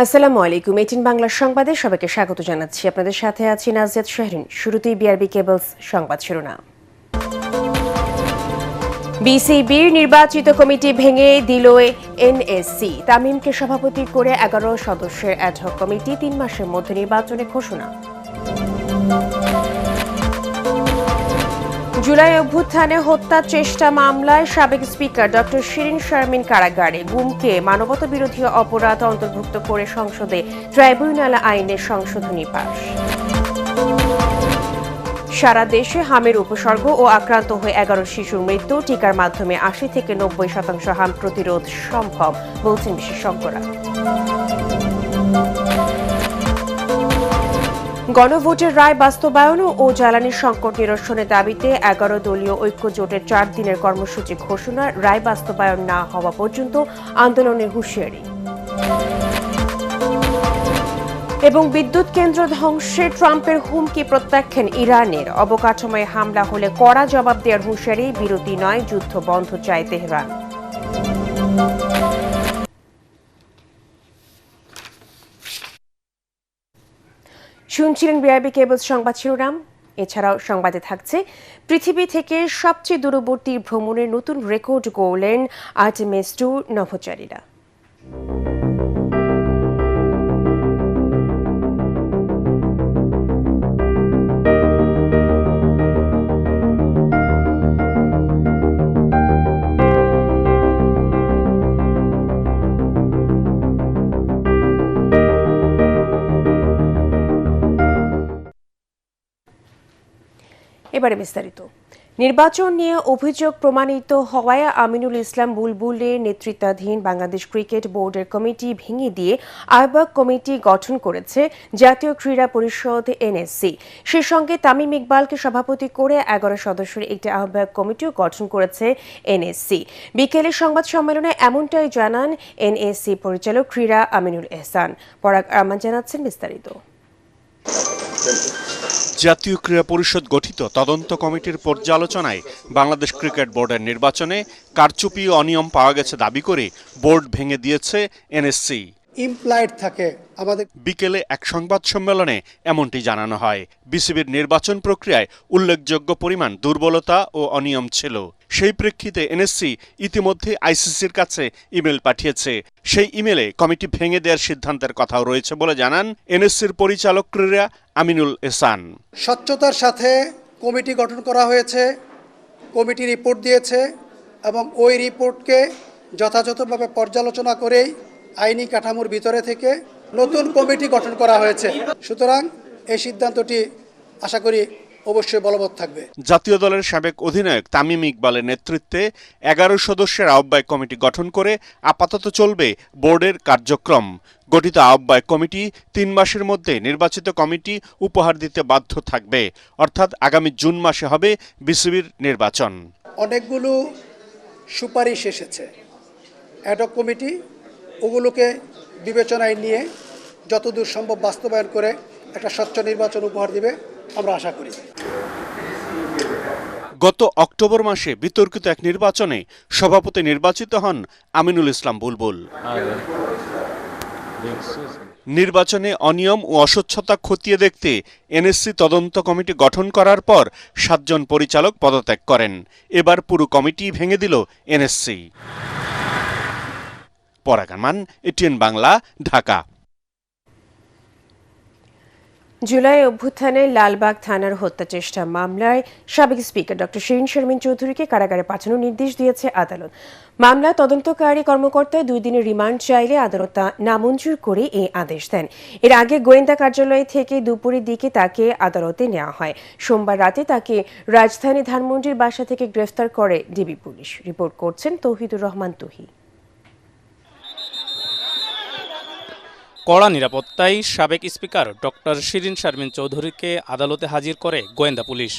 আসসালামু আলাইকুম। 18 বাংলা সংবাদে সবাইকে স্বাগত জানাচ্ছি। আপনাদের সাথে আছি নাজিয়াত শাহরিন। শুরুতেই বিআরবি কেবলস সংবাদ শিরোনাম। বিসিবির নির্বাচিত কমিটি ভেঙে দিল এনএসসি। তামিমকে সভাপতি করে 11 সদস্যের অ্যাডহক কমিটি 3 মাসের মধ্যে নির্বাচনে ঘোষণা। জুলাই অভ্যুত্থানে হত্যা চেষ্টা মামলায় সাবেক স্পিকার ডক্টর শিরিন শারমিন কারাগারে। গুমকে মানবতাবিরোধী অপরাধ অন্তর্ভুক্ত করে সংসদে ট্রাইব্যুনাল আইনের সংশোধনী পাস। সারা দেশে হামের উপসর্গ ও আক্রান্ত হয়ে 11 শিশুর মৃত্যু। টিকার মাধ্যমে 80 থেকে 90% হাম প্রতিরোধ সম্ভব বলছেন বিশেষজ্ঞরা। গণভোটের রায় বাস্তবায়ন ও জ্বালানি সংকট নিরসনের দাবিতে 11 দলীয় ঐক্য জোটের 4 দিনের কর্মসূচি ঘোষণা। রায় বাস্তবায়ন না হওয়া পর্যন্ত আন্দোলনের হুঁশিয়ারি। এবং বিদ্যুৎ কেন্দ্র ধ্বংসে ট্রাম্পের হুমকি প্রত্যাখ্যান ইরানের। অবকাঠামোয় হামলা হলে কড়া জবাব দেওয়ার হুঁশিয়ারি। বিরতি নয়, যুদ্ধ বন্ধ চায় তেহরান। শুনছিলেন বিআরবি কেবলস সংবাদ শিরোনাম। এছাড়াও সংবাদে থাকছে, পৃথিবী থেকে সবচেয়ে দূরবর্তী ভ্রমণের নতুন রেকর্ড গড়লেন আর্টেমিস 2 নভোচারীরা। এবারে বিস্তারিত। নির্বাচন নিয়ে অভিযোগ প্রমাণিত হওয়ায় আমিনুল ইসলাম বুলবুলের নেতৃত্বাধীন বাংলাদেশ ক্রিকেট বোর্ডের কমিটি ভেঙে দিয়ে আহ্বায়ক কমিটি গঠন করেছে জাতীয় ক্রীড়া পরিষদ এনএসসি। সে সঙ্গে তামিম ইকবালকে সভাপতি করে 11 সদস্যের একটি আহ্বায়ক কমিটিও গঠন করেছে এনএসসি। বিকেলে সংবাদ সম্মেলনে এমনটাই জানান এনএসসি পরিচালক ক্রীড়া আমিনুল এহসান। পরাগ আরমান জানাচ্ছেন বিস্তারিত। জাতীয় ক্রীড়া পরিষদ গঠিত তদন্ত কমিটির পর্যালোচনায় বাংলাদেশ ক্রিকেট বোর্ডের নির্বাচনে কারচুপি ও অনিয়ম পাওয়া গেছে দাবি করে বোর্ড ভেঙে দিয়েছে এনএসসি। ইমপ্লয়েড থাকে আমাদের। বিকেলে এক সংবাদ সম্মেলনে এমনটি জানানো হয়। বিসিবির নির্বাচন প্রক্রিয়ায় উল্লেখযোগ্য পরিমাণ দুর্বলতা ও অনিয়ম ছিল। সেই প্রেক্ষিতে এনএসসি ইতিমধ্যে আইসিসির কাছে ইমেল পাঠিয়েছে। সেই ইমেলে কমিটি ভেঙে দেওয়ার সিদ্ধান্তের কথাও রয়েছে বলে জানান এনএসসির পরিচালক ক্রীড়া আমিনুল এহসান। স্বচ্ছতার সাথে কমিটি গঠন করা হয়েছে, কমিটি রিপোর্ট দিয়েছে এবং ওই রিপোর্টকে যথাযথভাবে পর্যালোচনা করেই আইনি কাঠামোর ভিতরে থেকে নতুন কমিটি গঠন করা হয়েছে। সুতরাং এই সিদ্ধান্তটি আশা করি অবশ্যই বলবৎ থাকবে। জাতীয় দলের সাবেক অধিনায়ক তামিম ইকবালের নেতৃত্বে 11 সদস্যের আহ্বায়ক কমিটি গঠন করে আপাতত চলবে বোর্ডের কার্যক্রম। গঠিত আহ্বায়ক কমিটি 3 মাসের মধ্যে নির্বাচিত কমিটি উপহার দিতে বাধ্য থাকবে। অর্থাৎ আগামী জুন মাসে হবে বিসিবির নির্বাচন। অনেকগুলো সুপারিশ এসেছে অ্যাডহক কমিটি, ওগুলোকে বিবেচনায় নিয়ে যতদূর সম্ভব বাস্তবায়ন করে একটা স্বচ্ছ নির্বাচন উপহার দিবে আমরা আশা করি। গত অক্টোবর মাসে বিতর্কিত এক নির্বাচনে সভাপতি নির্বাচিত হন আমিনুল ইসলাম বুলবুল। নির্বাচনে অনিয়ম ও অস্বচ্ছতা খতিয়ে দেখতে এনএসসি তদন্ত কমিটি গঠন করার পর 7 জন পরিচালক পদত্যাগ করেন। এবার পুরো কমিটি ভেঙে দিল এনএসসি। পরাগ আরমান, এটিএন বাংলা, ঢাকা। জুলাই অভ্যুত্থানে লালবাগ থানার হত্যা চেষ্টা মামলায় সাবেক স্পিকার ডক্টর শিরিন শারমিন চৌধুরীকে কারাগারে পাঠানোর নির্দেশ দিয়েছে আদালত। মামলা তদন্তকারী কর্মকর্তা 2 দিনের রিমান্ড চাইলে আদালত তা নামঞ্জুর করে এই আদেশ দেন। এর আগে গোয়েন্দা কার্যালয় থেকে দুপুরের দিকে তাকে আদালতে নেওয়া হয়। সোমবার রাতে তাকে রাজধানী ধানমন্ডির বাসা থেকে গ্রেফতার করে ডিবি পুলিশ। রিপোর্ট করছেন তৌহিদুর রহমান তুহি। কড়া নিরাপত্তায় সাবেক স্পিকার ডক্টর শিরিন শারমিন চৌধুরীকে আদালতে হাজির করে গোয়েন্দা পুলিশ।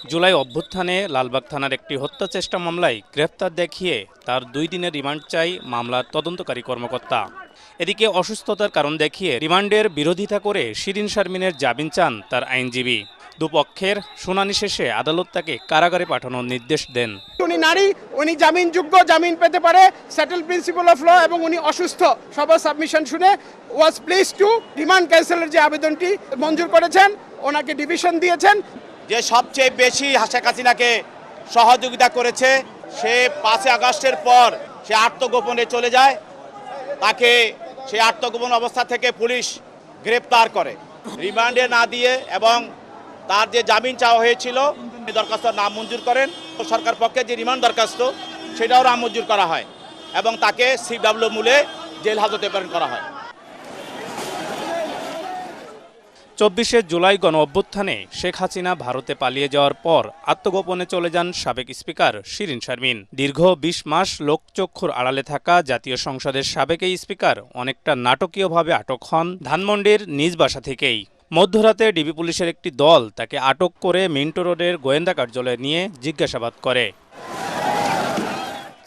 জুলাই অভ্যুত্থানে লালবাগ থানার একটি হত্যা চেষ্টা মামলায় গ্রেফতার দেখিয়ে তার 2 দিনের রিমান্ড চাই মামলার তদন্তকারী কর্মকর্তা। এদিকে অসুস্থতার কারণ দেখিয়ে রিমান্ডের বিরোধিতা করে শিরিন শারমিনের জামিন চান তার আইনজীবী। দুপক্ষের শুনানি শেষে আদালত তাকে কারাগারে পাঠানোর নির্দেশ দেন। উনি নারী, উনি জামিনযোগ্য, জামিন পেতে পারে, সেটেল প্রিন্সিপাল অফ ল, এবং উনি অসুস্থ। সবার সাবমিশন শুনে ওয়াজ প্লিজ টু রিমান্ড ক্যান্সেলের যে আবেদনটি মঞ্জুর করেছেন, ওনাকে ডিভিশন দিয়েছেন। যে সবচেয়ে বেশি শেখ হাসিনাকে সহযোগিতা করেছে, সে 5 আগস্টের পর সে আত্মগোপনে চলে যায়। তাকে সেই আত্মগোপন অবস্থা থেকে পুলিশ গ্রেপ্তার করে, রিমান্ডে না দিয়ে, এবং তার যে জামিন চাওয়া হয়েছিল দরখাস্ত নামঞ্জুর করেন। সরকার পক্ষে যে রিমান্ড দরখাস্ত সেটাও নামঞ্জুর করা হয় এবং তাকে সিডব্লিউ মূলে জেল হাজতে প্রেরণ করা হয়। 24শে জুলাই গণ অভ্যুত্থানে শেখ হাসিনা ভারতে পালিয়ে যাওয়ার পর আত্মগোপনে চলে যান সাবেক স্পিকার শিরীন শারমিন। দীর্ঘ 20 মাস লোকচক্ষুর আড়ালে থাকা জাতীয় সংসদের সাবেক এই স্পিকার অনেকটা নাটকীয়ভাবে আটক হন ধানমন্ডির নিজ বাসা থেকেই। মধ্যরাতে ডিবি পুলিশের একটি দল তাকে আটক করে মিন্টো রোডের গোয়েন্দা কার্যালয়ে নিয়ে জিজ্ঞাসাবাদ করে।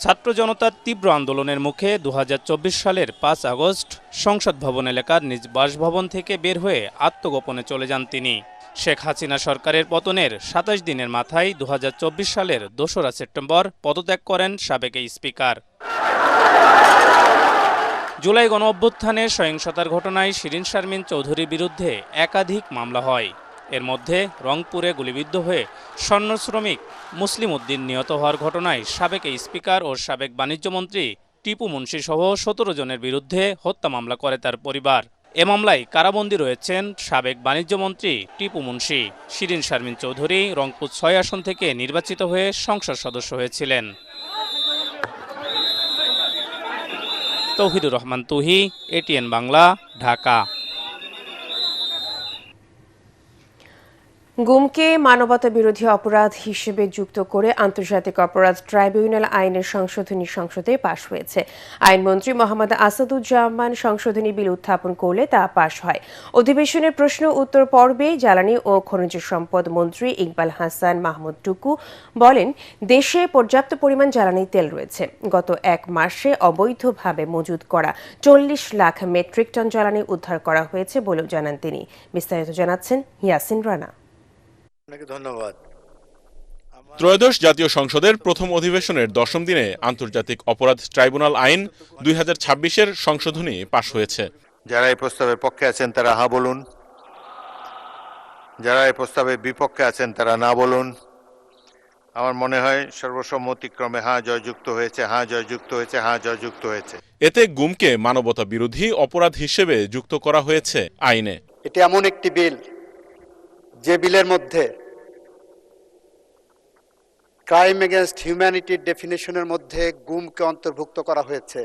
ছাত্র জনতার তীব্র আন্দোলনের মুখে 2024 সালের 5 আগস্ট সংসদ ভবন এলাকার নিজ বাসভবন থেকে বের হয়ে আত্মগোপনে চলে যান তিনি। শেখ হাসিনা সরকারের পতনের 27 দিনের মাথায় 2024 সালের 2রা সেপ্টেম্বর পদত্যাগ করেন সাবেক এই স্পিকার। জুলাই গণ অভ্যুত্থানে সহিংসতার ঘটনায় শিরীন শারমিন চৌধুরীর বিরুদ্ধে একাধিক মামলা হয়। এর মধ্যে রংপুরে গুলিবিদ্ধ হয়ে স্বর্ণ শ্রমিক মুসলিম উদ্দিন নিহত হওয়ার ঘটনায় সাবেক এই স্পিকার ও সাবেক বাণিজ্যমন্ত্রী টিপু মুন্সি সহ 17 জনের বিরুদ্ধে হত্যা মামলা করে তার পরিবার। এ মামলায় কারাবন্দী রয়েছেন সাবেক বাণিজ্যমন্ত্রী টিপু মুন্সি। শিরীন শারমিন চৌধুরী রংপুর 6 আসন থেকে নির্বাচিত হয়ে সংসদ সদস্য হয়েছিলেন। তৌহিদুর রহমান তুহি, এটিএন বাংলা, ঢাকা। গুমকে মানবতা বিরোধী অপরাধ হিসেবে যুক্ত করে আন্তর্জাতিক অপরাধ ট্রাইব্যুনাল আইনের সংশোধনী সংসদে পাশ হয়েছে। আইনমন্ত্রী মোহাম্মদ আসাদুজ্জামান সংশোধনী বিল উত্থাপন করলে তা পাশ হয়। অধিবেশনের প্রশ্ন উত্তর পর্বে জ্বালানি ও খনিজ সম্পদ মন্ত্রী ইকবাল হাসান মাহমুদ টুকু বলেন, দেশে পর্যাপ্ত পরিমাণ জ্বালানি তেল রয়েছে। গত 1 মাসে অবৈধভাবে মজুত করা 40 লাখ মেট্রিক টন জ্বালানি উদ্ধার করা হয়েছে বলেও জানান তিনি। বিস্তারিত জানাচ্ছেন ইয়াসিন রানা। ধন্যবাদ। ত্রয়োদশ জাতীয় সংসদের প্রথম অধিবেশনের 10ম দিনে আন্তর্জাতিক অপরাধ ট্রাইব্যুনাল আইন 2026-এর সংশোধনী পাশ হয়েছে। যারা এই প্রস্তাবের পক্ষে আছেন তারা হ্যাঁ বলুন, যারা এই প্রস্তাবের বিপক্ষে আছেন তারা না বলুন। আমার মনে হয় সর্বসম্মতিক্রমে হ্যাঁ জয়যুক্ত হয়েছে, হ্যাঁ জয়যুক্ত হয়েছে, হ্যাঁ জয়যুক্ত হয়েছে। এতে গুমকে মানবতা বিরোধী অপরাধ হিসেবে যুক্ত করা হয়েছে আইনে। এটি এমন একটি বিল যে বিলের মধ্যে ক্রাইম এগেনস্ট হিউম্যানিটির ডেফিনেশনের মধ্যে গুমকে অন্তর্ভুক্ত করা হয়েছে।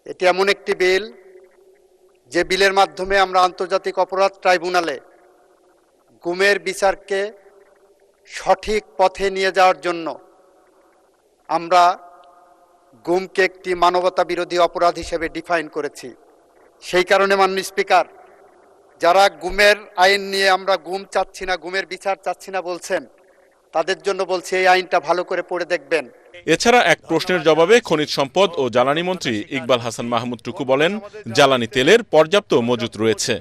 এটি এমন একটি বিল যে বিলের মাধ্যমে আমরা আন্তর্জাতিক অপরাধ ট্রাইব্যুনালে গুমের বিচারকে সঠিক পথে নিয়ে যাওয়ার জন্য আমরা গুমকে একটি মানবতা বিরোধী অপরাধ হিসেবে ডিফাইন করেছি। সেই কারণে মাননীয় স্পিকার, যারা গুমের আইন নিয়ে আমরা গুম চাচ্ছি না, গুমের বিচার চাচ্ছি না বলছেন, তাদের জন্য বলছি এই আইনটা ভালো করে পড়ে দেখবেন। এছাড়া এক প্রশ্নের জবাবে খনিজ সম্পদ ও জ্বালানি মন্ত্রী ইকবাল হাসান মাহমুদ টুকু বলেন, জ্বালানি তেলের পর্যাপ্ত মজুত রয়েছে।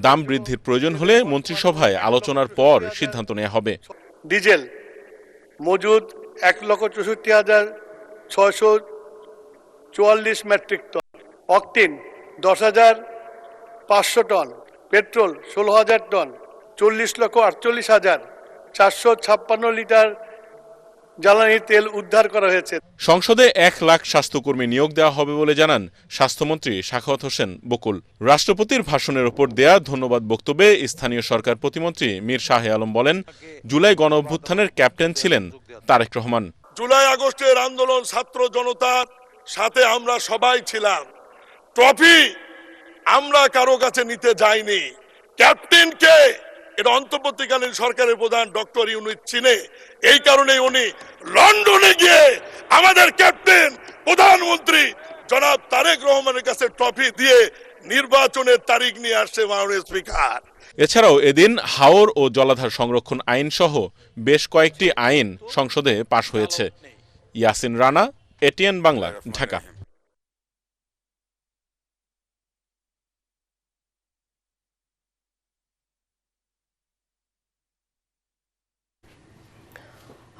দাম বৃদ্ধির প্রয়োজন হলে মন্ত্রিসভায় আলোচনার পর সিদ্ধান্ত নেওয়া হবে। ডিজেল মজুদ 1,64,644 metric ton, octane 10,500 ton, petrol 16,000 ton, 40,48,456 litre জ্বালানি তেল উদ্ধার করা হয়েছে। সংসদে 1 লাখ স্বাস্থ্যকর্মী নিয়োগ দেওয়া হবে বলে জানান স্বাস্থ্যমন্ত্রী সাখাওয়াত হোসেন বকুল। রাষ্ট্রপতির ভাষণের উপর দেয়া ধন্যবাদ বক্তব্যে স্থানীয় সরকার প্রতিমন্ত্রী মীর শাহে আলম বলেন, জুলাই গণ অভ্যুত্থানের ক্যাপ্টেন ছিলেন তারেক রহমান। জুলাই আগস্টের আন্দোলন ছাত্র জনতার সাথে আমরা সবাই ছিলাম। ট্রফি আমরা কারো কাছে নিতে যাইনি। ক্যাপ্টেনকে এটা অন্তর্বর্তীকালীন সরকারের প্রধান ডক্টর ইউনূস চিনে, এই কারণে উনি লন্ডনে গিয়ে আমাদের ক্যাপ্টেন প্রধানমন্ত্রী জনাব তারেক রহমানের কাছে ট্রফি দিয়ে নির্বাচনের তারিখ নিয়ে আসছে মাননীয় স্পিকার। এছাড়াও এদিন হাওর ও জলাধার সংরক্ষণ আইন সহ বেশ কয়েকটি আইন সংসদে পাশ হয়েছে। ইয়াসিন রানা, এটিএন বাংলা, ঢাকা।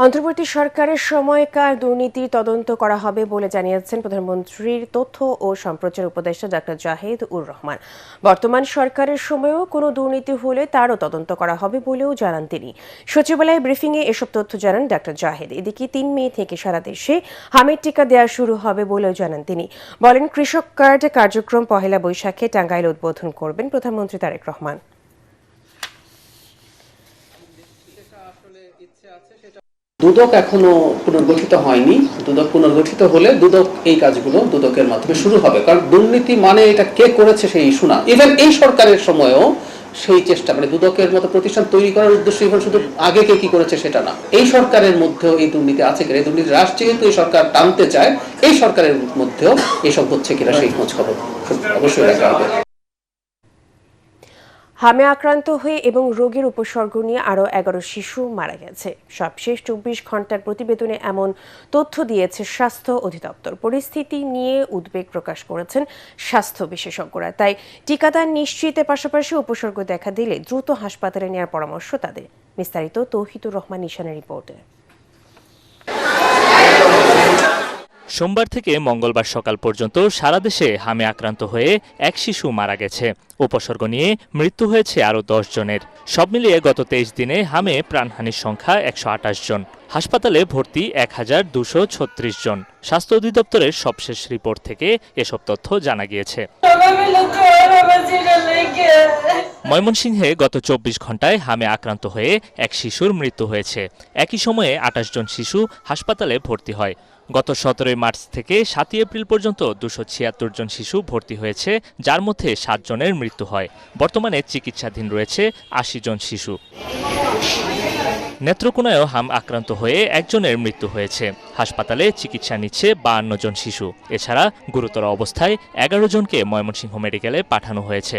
অন্তর্বর্তী সরকারের সময়কার দুর্নীতির তদন্ত করা হবে বলে জানিয়েছেন প্রধানমন্ত্রীর তথ্য ও সম্প্রচার উপদেষ্টা ডাক্তার জাহিদ উর রহমান। বর্তমান সরকারের সময়েও কোনো দুর্নীতি হলে তারও তদন্ত করা হবে বলেও জানান তিনি। সচিবালয় ব্রিফিংয়ে এসব তথ্য জানান ডাক্তার জাহিদ। এদিকে ৩ মে থেকে সারা দেশে হামের টিকা দেওয়া শুরু হবে বলেও জানান তিনি। বলেন, কৃষক কার্ড কার্যক্রম পহেলা বৈশাখে টাঙ্গাইলে উদ্বোধন করবেন প্রধানমন্ত্রী তারেক রহমান। দুদক এখনো পুনর্গঠিত হয়নি। দুদক পুনর্গঠিত হলে দুদক এই কাজগুলো দুদকের মাধ্যমে শুরু হবে, কারণ দুর্নীতি মানে এটা কে করেছে সেই ইস্যু না। ইভেন এই সরকারের সময়ও সেই চেষ্টা, মানে দুদকের মতো প্রতিষ্ঠান তৈরি করার উদ্দেশ্য ইভেন শুধু আগে কে কি করেছে সেটা না, এই সরকারের মধ্যেও এই দুর্নীতি আছে কিনা, এই দুর্নীতি হ্রাস যেহেতু এই সরকার টানতে চায়, এই সরকারের মধ্যেও এসব হচ্ছে কিনা সেই খোঁজ খবর অবশ্যই রাখা হবে। হামে আক্রান্ত হয়ে এবং রোগের উপসর্গ নিয়ে আরও 11 শিশু মারা গেছে। সবশেষ 24 ঘন্টার প্রতিবেদনে এমন তথ্য দিয়েছে স্বাস্থ্য অধিদপ্তর। পরিস্থিতি নিয়ে উদ্বেগ প্রকাশ করেছেন স্বাস্থ্য বিশেষজ্ঞরা। তাই টিকাদান নিশ্চিতের পাশাপাশি উপসর্গ দেখা দিলে দ্রুত হাসপাতালে নেওয়ার পরামর্শ তাদের। বিস্তারিত তৌহিদুর রহমান নিশানের রিপোর্টে। সোমবার থেকে মঙ্গলবার সকাল পর্যন্ত সারা দেশে হামে আক্রান্ত হয়ে এক শিশু মারা গেছে। উপসর্গ নিয়ে মৃত্যু হয়েছে আরও 10 জনের। সব মিলিয়ে গত 23 দিনে হামে প্রাণহানির সংখ্যা 128 জন। হাসপাতালে ভর্তি 1236 জন। স্বাস্থ্য অধিদপ্তরের সবশেষ রিপোর্ট থেকে এসব তথ্য জানা গিয়েছে। ময়মনসিংহে গত 24 ঘন্টায় হামে আক্রান্ত হয়ে এক শিশুর মৃত্যু হয়েছে। একই সময়ে 28 জন শিশু হাসপাতালে ভর্তি হয়। গত 17 মার্চ থেকে 7 এপ্রিল পর্যন্ত 276 জন শিশু ভর্তি হয়েছে, যার মধ্যে 7 জনের মৃত্যু হয়। বর্তমানে চিকিৎসাধীন রয়েছে 80 জন শিশু। নেত্রকোনায়ও হাম আক্রান্ত হয়ে একজনের মৃত্যু হয়েছে। হাসপাতালে চিকিৎসা নিচ্ছে 52 জন শিশু। এছাড়া গুরুতর অবস্থায় 11 জনকে ময়মনসিংহ মেডিকেলে পাঠানো হয়েছে।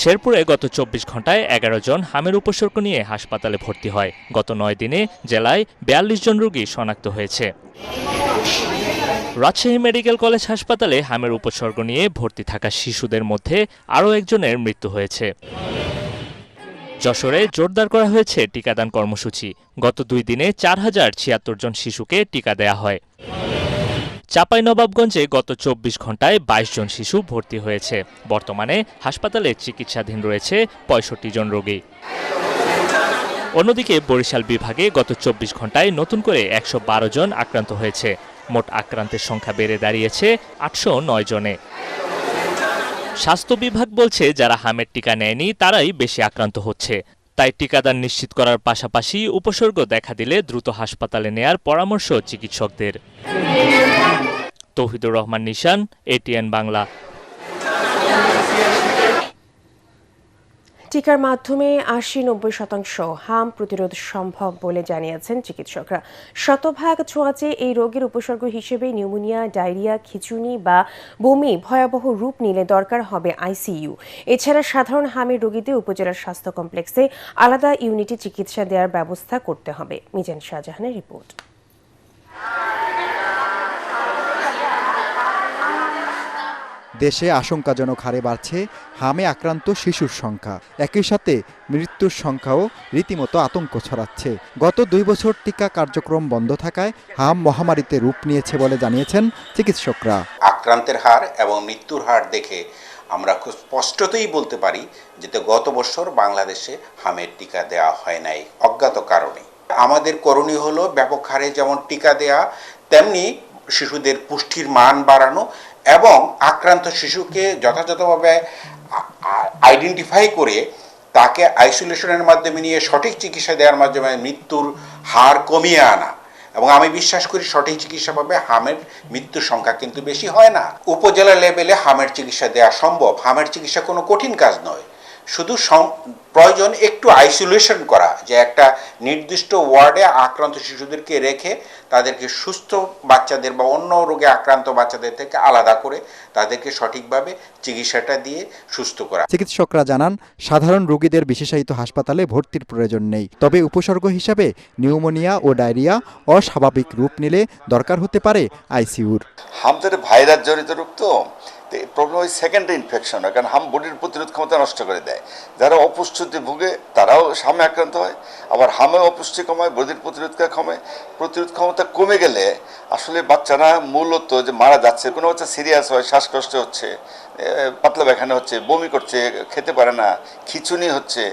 শেরপুরে গত 24 ঘন্টায় 11 জন হামের উপসর্গ নিয়ে হাসপাতালে ভর্তি হয়। গত 9 দিনে জেলায় 42 জন রোগী শনাক্ত হয়েছে। রাজশাহী মেডিকেল কলেজ হাসপাতালে হামের উপসর্গ নিয়ে ভর্তি থাকা শিশুদের মধ্যে আরও একজনের মৃত্যু হয়েছে। যশোরে জোরদার করা হয়েছে টিকাদান কর্মসূচি। গত 2 দিনে 4076 জন শিশুকে টিকা দেয়া হয়। চাঁপাইনবাবগঞ্জে গত 24 ঘন্টায় 22 জন শিশু ভর্তি হয়েছে। বর্তমানে হাসপাতালে চিকিৎসাধীন রয়েছে 65 জন রোগী। অন্যদিকে বরিশাল বিভাগে গত 24 ঘন্টায় নতুন করে 112 জন আক্রান্ত হয়েছে। মোট আক্রান্তের সংখ্যা বেড়ে দাঁড়িয়েছে 809 জনে। স্বাস্থ্য বিভাগ বলছে, যারা হামের টিকা নেয়নি তারাই বেশি আক্রান্ত হচ্ছে। তাই টিকাদান নিশ্চিত করার পাশাপাশি উপসর্গ দেখা দিলে দ্রুত হাসপাতালে নেয়ার পরামর্শ চিকিৎসকদের। তৌহিদুর রহমান নিশান, এটিএন বাংলা। টিকার মাধ্যমে 80-90% হাম প্রতিরোধ সম্ভব বলে জানিয়েছেন চিকিৎসকরা। শতভাগ ছোঁয়াচে এই রোগের উপসর্গ হিসেবে নিউমোনিয়া, ডায়রিয়া, খিঁচুনি বা বমি ভয়াবহ রূপ নিলে দরকার হবে আইসিইউ। এছাড়া সাধারণ হামের রোগীদের উপজেলার স্বাস্থ্য কমপ্লেক্সে আলাদা ইউনিটে চিকিৎসা দেওয়ার ব্যবস্থা করতে হবে। মিজান শাহজাহানের রিপোর্ট। দেশে আশঙ্কাজনক হারে বাড়ছে হামে আক্রান্ত শিশুর সংখ্যা। একই সাথে মৃত্যুর সংখ্যাও রীতিমতো আতঙ্ক ছড়াচ্ছে। গত 2 বছর টিকা কার্যক্রম বন্ধ থাকায় হাম মহামারীতে রূপ নিয়েছে বলে জানিয়েছেন চিকিৎসকরা। আক্রান্তের হার এবং মৃত্যুর হার দেখে আমরা খুব স্পষ্টতই বলতে পারি যে গত বছর বাংলাদেশে হামের টিকা দেওয়া হয় নাই অজ্ঞাত কারণে। আমাদের করণীয় হলো ব্যাপক হারে যেমন টিকা দেয়া, তেমনি শিশুদের পুষ্টির মান বাড়ানো এবং আক্রান্ত শিশুকে যথাযথভাবে আইডেন্টিফাই করে তাকে আইসোলেশনের মাধ্যমে নিয়ে সঠিক চিকিৎসা দেওয়ার মাধ্যমে মৃত্যুর হার কমিয়ে আনা। এবং আমি বিশ্বাস করি সঠিক চিকিৎসা পাবে হামের মৃত্যুর সংখ্যা কিন্তু বেশি হয় না। উপজেলা লেভেলে হামের চিকিৎসা দেওয়া সম্ভব। হামের চিকিৎসা কোনো কঠিন কাজ নয়, শুধু প্রয়োজন একটু আইসোলেশন করা, যে একটা নির্দিষ্ট ওয়ার্ডে আক্রান্ত শিশুদেরকে রেখে তাদেরকে সুস্থ বাচ্চাদের বা অন্য রোগে আক্রান্ত বাচ্চাদের থেকে আলাদা করে তাদেরকে সঠিকভাবে চিকিৎসাটা দিয়ে সুস্থ করা। চিকিৎসকরা জানান, সাধারণ রোগীদের বিশেষায়িত হাসপাতালে ভর্তির প্রয়োজন নেই। তবে উপসর্গ হিসাবে নিউমোনিয়া ও ডায়রিয়া অস্বাভাবিক রূপ নিলে দরকার হতে পারে আইসিইউর। হামদের ভাইরাস জনিত রোগ তো প্রবলেম ওই সেকেন্ডারি ইনফেকশন হয়, কারণ হাম বডির প্রতিরোধ ক্ষমতা নষ্ট করে দেয়। যারা অপুষ্ট অপুষ্টিতে ভুগে, তারাও হামে আক্রান্ত হয়। আবার হামে অপুষ্টি কমায়, বধির প্রতিরোধ ক্ষমতা কমে গেলে আসলে বাচ্চারা মূলত যে মারা যাচ্ছে, কোনো বাচ্চা সিরিয়াস হয়, শ্বাসকষ্ট হচ্ছে, পাতলা পায়খানা হচ্ছে, বমি করছে, খেতে পারে না, খিঁচুনি হচ্ছে,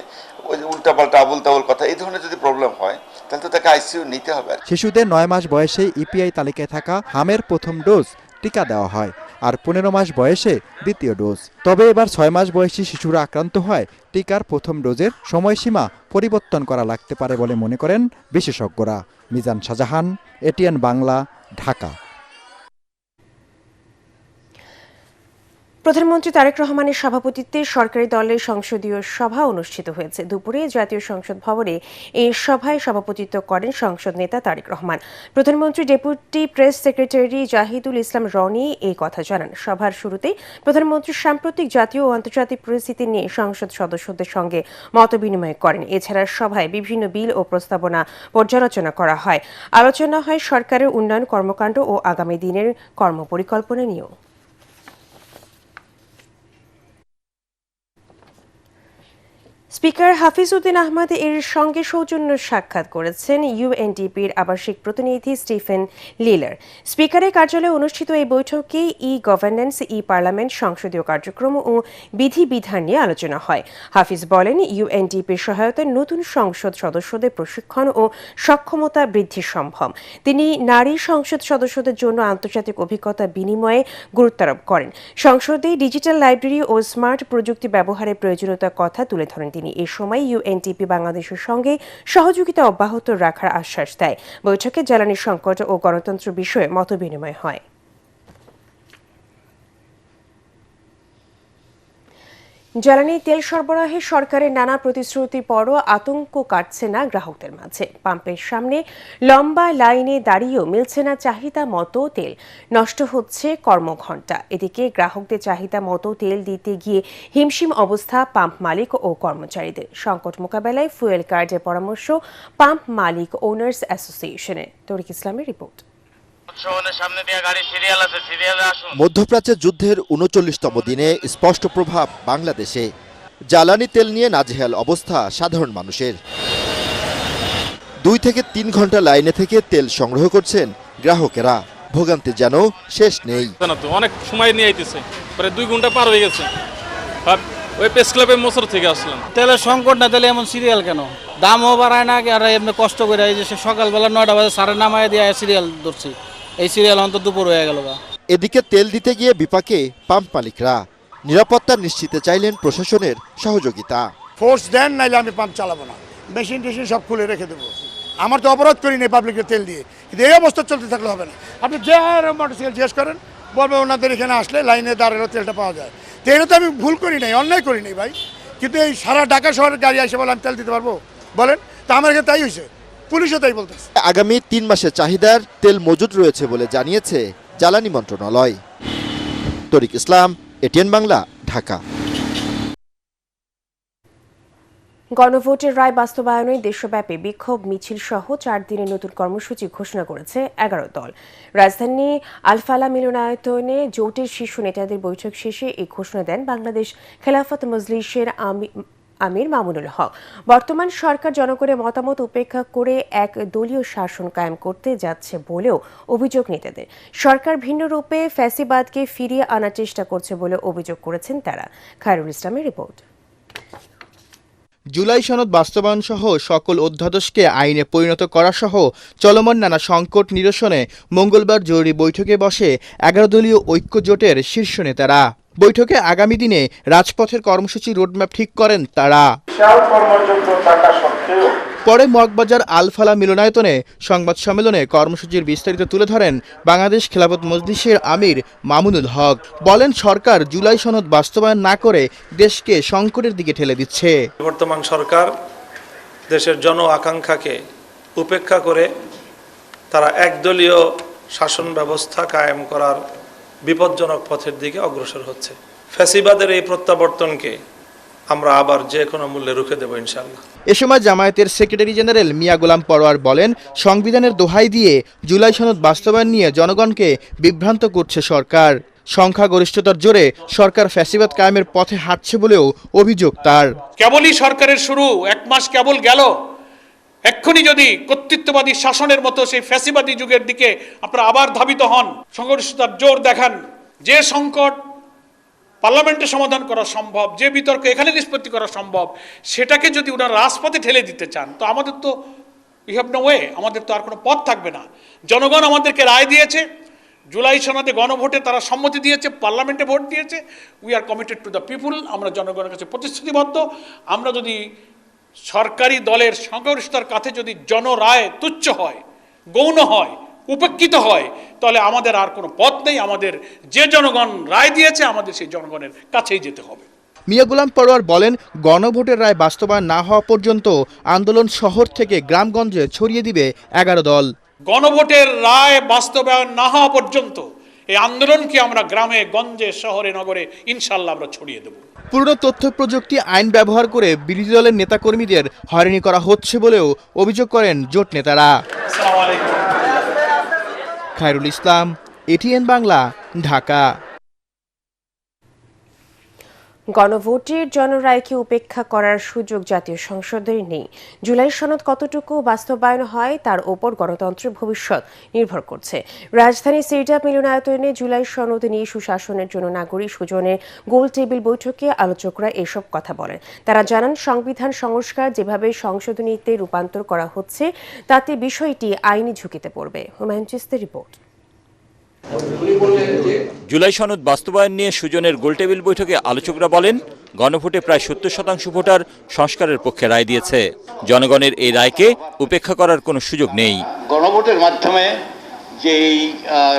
উল্টাপাল্টা আবুল তাবুল কথা, এই ধরনের যদি প্রবলেম হয় তাহলে তো তাকে আইসিইউ নিতে হবে। শিশুদের 9 মাস বয়সে ইপিআই তালিকায় থাকা হামের প্রথম ডোজ টিকা দেওয়া হয়, আর 15 মাস বয়সে দ্বিতীয় ডোজ। তবে এবার 6 মাস বয়সী শিশুরা আক্রান্ত হয় টিকার প্রথম ডোজের সময়সীমা পরিবর্তন করা লাগতে পারে বলে মনে করেন বিশেষজ্ঞরা। মিজান শাহজাহান, এটিএন বাংলা, ঢাকা। প্রধানমন্ত্রী তারেক রহমানের সভাপতিত্বে সরকারি দলের সংসদীয় সভা অনুষ্ঠিত হয়েছে। দুপুরে জাতীয় সংসদ ভবনে এই সভায় সভাপতিত্ব করেন সংসদ নেতা তারেক রহমান। প্রধানমন্ত্রী ডেপুটি প্রেস সেক্রেটারি জাহিদুল ইসলাম রনি এই কথা জানান। সভার শুরুতেই প্রধানমন্ত্রী সাম্প্রতিক জাতীয় ও আন্তর্জাতিক পরিস্থিতি নিয়ে সংসদ সদস্যদের সঙ্গে মতবিনিময় করেন। এছাড়া সভায় বিভিন্ন বিল ও প্রস্তাবনা পর্যালোচনা করা হয়। আলোচনা হয় সরকারের উন্নয়ন কর্মকাণ্ড ও আগামী দিনের কর্মপরিকল্পনা নিয়েও। স্পিকার হাফিজ উদ্দিন আহমদ এর সঙ্গে সৌজন্য সাক্ষাৎ করেছেন ইউএনডিপির আবাসিক প্রতিনিধি স্টিফেন লিলার। স্পিকারের কার্যালয়ে অনুষ্ঠিত এই বৈঠকে ই গভর্নেন্স, ই পার্লামেন্ট, সংসদীয় কার্যক্রম ও বিধিবিধান নিয়ে আলোচনা হয়। হাফিজ বলেন, ইউএনডিপির সহায়তায় নতুন সংসদ সদস্যদের প্রশিক্ষণ ও সক্ষমতা বৃদ্ধি সম্ভব। তিনি নারী সংসদ সদস্যদের জন্য আন্তর্জাতিক অভিজ্ঞতা বিনিময়ে গুরুত্বারোপ করেন। সংসদে ডিজিটাল লাইব্রেরি ও স্মার্ট প্রযুক্তি ব্যবহারের প্রয়োজনীয়তার কথা তুলে ধরেন তিনি। এ সময় ইউএনডিপি বাংলাদেশের সঙ্গে সহযোগিতা অব্যাহত রাখার আশ্বাস দেয়। বৈঠকে জ্বালানি সংকট ও গণতন্ত্র বিষয়ে মতবিনিময় হয়। জ্বালানি তেল সরবরাহে সরকারের নানা প্রতিশ্রুতির পরও আতঙ্ক কাটছে না গ্রাহকদের মাঝে। পাম্পের সামনে লম্বা লাইনে দাঁড়িয়েও মিলছে না চাহিদা মতো তেল, নষ্ট হচ্ছে কর্মঘণ্টা। এদিকে গ্রাহকদের চাহিদা মতো তেল দিতে গিয়ে হিমশিম অবস্থা পাম্প মালিক ও কর্মচারীদের। সংকট মোকাবেলায় ফুয়েল কার্ডের পরামর্শ পাম্প মালিক ওনার্স অ্যাসোসিয়েশনের। তরিক ইসলামের রিপোর্ট। মধ্যপ্রাচ্যের যুদ্ধের ৩৯তম দিনে স্পষ্ট প্রভাব বাংলাদেশে। জ্বালানি তেল নিয়ে নাজেহাল অবস্থা সাধারণ মানুষের। 2 থেকে 3 ঘন্টা লাইনে থেকে তেল সংগ্রহ করছেন গ্রাহকেরা। ভোগান্তি যেন শেষ নেই। অনেক সময় নিয়ে আইতেছে, প্রায় 2 ঘন্টা পার হয়ে গেছে। ওই প্রেস ক্লাবের মোচর থেকে আসলাম। তেলের সংকট না, তেলে এমন সিরিয়াল কেন? দামও বাড়ায় না, আর এমনি কষ্ট করে এই যে সকালবেলা 9টা বাজে সাড়ে নামায় দিয়ে সিরিয়াল ধরছি। এই সিরিয়াল অন্তত দুপুর হয়ে গেল। এদিকে তেল দিতে গিয়ে বিপাকে পাম্প মালিকরা। নিরাপত্তা নিশ্চিতে চাইলেন প্রশাসনের সহযোগিতা। ফোর্স দেন, নাইলে আমি পাম্প চালাবো না, মেশিন টেশিন সব খুলে রেখে দেবো। আমার তো অপরাধ করি নেই পাবলিকের তেল দিয়ে, কিন্তু এই অবস্থা চলতে থাকলে হবে না। আপনি যে মোটরসাইকেল জিজ্ঞেস করেন, বলবে ওনাদের এখানে আসলে লাইনে দাঁড়ালেও তেলটা পাওয়া যায়। তো এটা তো আমি ভুল করি নাই, অন্যায় করি নাই ভাই। কিন্তু এই সারা ঢাকা শহরের গাড়ি এসে বলে আমি তেল দিতে পারবো, বলেন তো? আমার এখানে তাই হয়েছে, পুলিশও তাই বলতেছে। আগামী 3 মাসের চাহিদার তেল মজুদ রয়েছে বলে জানিয়েছে জ্বালানি মন্ত্রণালয়। তরিক ইসলাম, এটিএন বাংলা, ঢাকা। গণভোটের রায় বাস্তবায়নে দেশব্যাপী বিক্ষোভ মিছিল সহ 4 দিনের নতুন কর্মসূচি ঘোষণা করেছে 11 দল। রাজধানী আলফালা মিলনায়তনে জোটের শীর্ষ নেতাদের বৈঠক শেষে এই ঘোষণা দেন বাংলাদেশ খেলাফত মজলিসের আমির মামুনুল হক। বর্তমান সরকার জনগণের মতামত উপেক্ষা করে এক দলীয় শাসন কায়েম করতে যাচ্ছে বলেও অভিযোগ নেতাদের। সরকার ভিন্ন রূপে ফ্যাসিবাদকে ফিরিয়ে আনার চেষ্টা করছে বলে অভিযোগ করেছেন তারা। খায়রুল ইসলামের রিপোর্ট। জুলাই সনদ বাস্তবায়ন সহ সকল অধ্যাদেশকে আইনে পরিণত করা সহ চলমান নানা সংকট নিরসনে মঙ্গলবার জরুরি বৈঠকে বসে 11 দলীয় ঐক্য জোটের শীর্ষ নেতারা। বৈঠকে আগামী দিনে রাজপথের কর্মসূচি রোডম্যাপ ঠিক করেন তারা। পরে মগবাজার আলফালা মিলনায়তনে সংবাদ সম্মেলনে কর্মসূচির বিস্তারিত তুলে ধরেন বাংলাদেশ খেলাফত মজলিসের আমির মামুনুল হক। বলেন, সরকার জুলাই সনদ বাস্তবায়ন না করে দেশকে সংকটের দিকে ঠেলে দিচ্ছে। বর্তমান সরকার দেশের জন আকাঙ্ক্ষাকে উপেক্ষা করে তারা একদলীয় শাসন ব্যবস্থা কায়েম করার বিপজ্জনক পথের দিকে অগ্রসর হচ্ছে। ফ্যাসিবাদের এই প্রত্যাবর্তনকে আমরা আবার যে কোনো মূল্যে রুখে দেব ইনশাআল্লাহ। এ সময় জামায়াতের সেক্রেটারি জেনারেল মিয়া গোলাম পরোয়ার বলেন, সংবিধানের দোহাই দিয়ে জুলাই সনদ বাস্তবায়ন নিয়ে জনগণকে বিভ্রান্ত করছে সরকার। সংখ্যাগরিষ্ঠতার জোরে সরকার ফ্যাসিবাদ কায়েমের পথে হাঁটছে বলেও অভিযোগ তার। কেবলই সরকারের শুরু, 1 মাস কেবল গেল, এক্ষুনি যদি কর্তৃত্ববাদী শাসনের মতো সেই ফ্যাসিবাদী যুগের দিকে আপনারা আবার ধাবিত হন, সংঘর্ষতার জোর দেখান, যে সংকট পার্লামেন্টে সমাধান করা সম্ভব, যে বিতর্ক এখানে নিষ্পত্তি করা সম্ভব, সেটাকে যদি ওনারা রাজপথে ঠেলে দিতে চান, তো আমাদের তো উই হ্যাভ নো ওয়ে, আমাদের তো আর কোনো পথ থাকবে না। জনগণ আমাদেরকে রায় দিয়েছে, জুলাই সনদে গণভোটে তারা সম্মতি দিয়েছে, পার্লামেন্টে ভোট দিয়েছে। We are committed to the people, আমরা জনগণের কাছে প্রতিশ্রুতিবদ্ধ। আমরা যদি সরকারি দলের সংখ্যাগরিষ্ঠতার কাছে যদি জনরায় তুচ্ছ হয়, গৌণ হয়, উপেক্ষিত হয়, তাহলে আমাদের আর কোনো পথ নেই। আমাদের যে জনগণ রায় দিয়েছে, আমাদের সেই জনগণের কাছেই যেতে হবে। মিয়া গোলাম পরোয়ার বলেন, গণভোটের রায় বাস্তবায়ন না হওয়া পর্যন্ত আন্দোলন শহর থেকে গ্রামগঞ্জে ছড়িয়ে দিবে 11 দল। গণভোটের রায় বাস্তবায়ন না হওয়া পর্যন্ত এই আন্দোলনকে আমরা গ্রামে গঞ্জে শহরে নগরে ইনশাল্লাহ আমরা ছড়িয়ে দেব। পুরনো তথ্য প্রযুক্তি আইন ব্যবহার করে বিরোধী দলের নেতাকর্মীদের হয়রানি করা হচ্ছে বলেও অভিযোগ করেন জোট নেতারা। খায়রুল ইসলাম, এটিএন বাংলা, ঢাকা। গণভোটের জনরায়কে উপেক্ষা করার সুযোগ জাতীয় সংসদের নেই। জুলাই সনদ কতটুকু বাস্তবায়ন হয় তার ওপর গণতন্ত্রের ভবিষ্যৎ নির্ভর করছে। রাজধানী সিরডাপ মিলনায়তনে জুলাই সনদ নিয়ে সুশাসনের জন্য নাগরিক সুজনের গোল টেবিল বৈঠকে আলোচকরা এসব কথা বলেন। তারা জানান, সংবিধান সংস্কার যেভাবে সংশোধনীতে রূপান্তর করা হচ্ছে তাতে বিষয়টি আইনি ঝুঁকিতে পড়বে। হুমায়ুন চিস্তির রিপোর্ট। জুলাই সনদ বাস্তবায়ন নিয়ে সুজনের গোলটেবিল বৈঠকে আলোচকরা বলেন, গণভোটে প্রায় 70% ভোটার সংস্কারের পক্ষে রায় দিয়েছে। জনগণের এই রায়কে উপেক্ষা করার কোনো সুযোগ নেই। গণভোটের মাধ্যমে যেই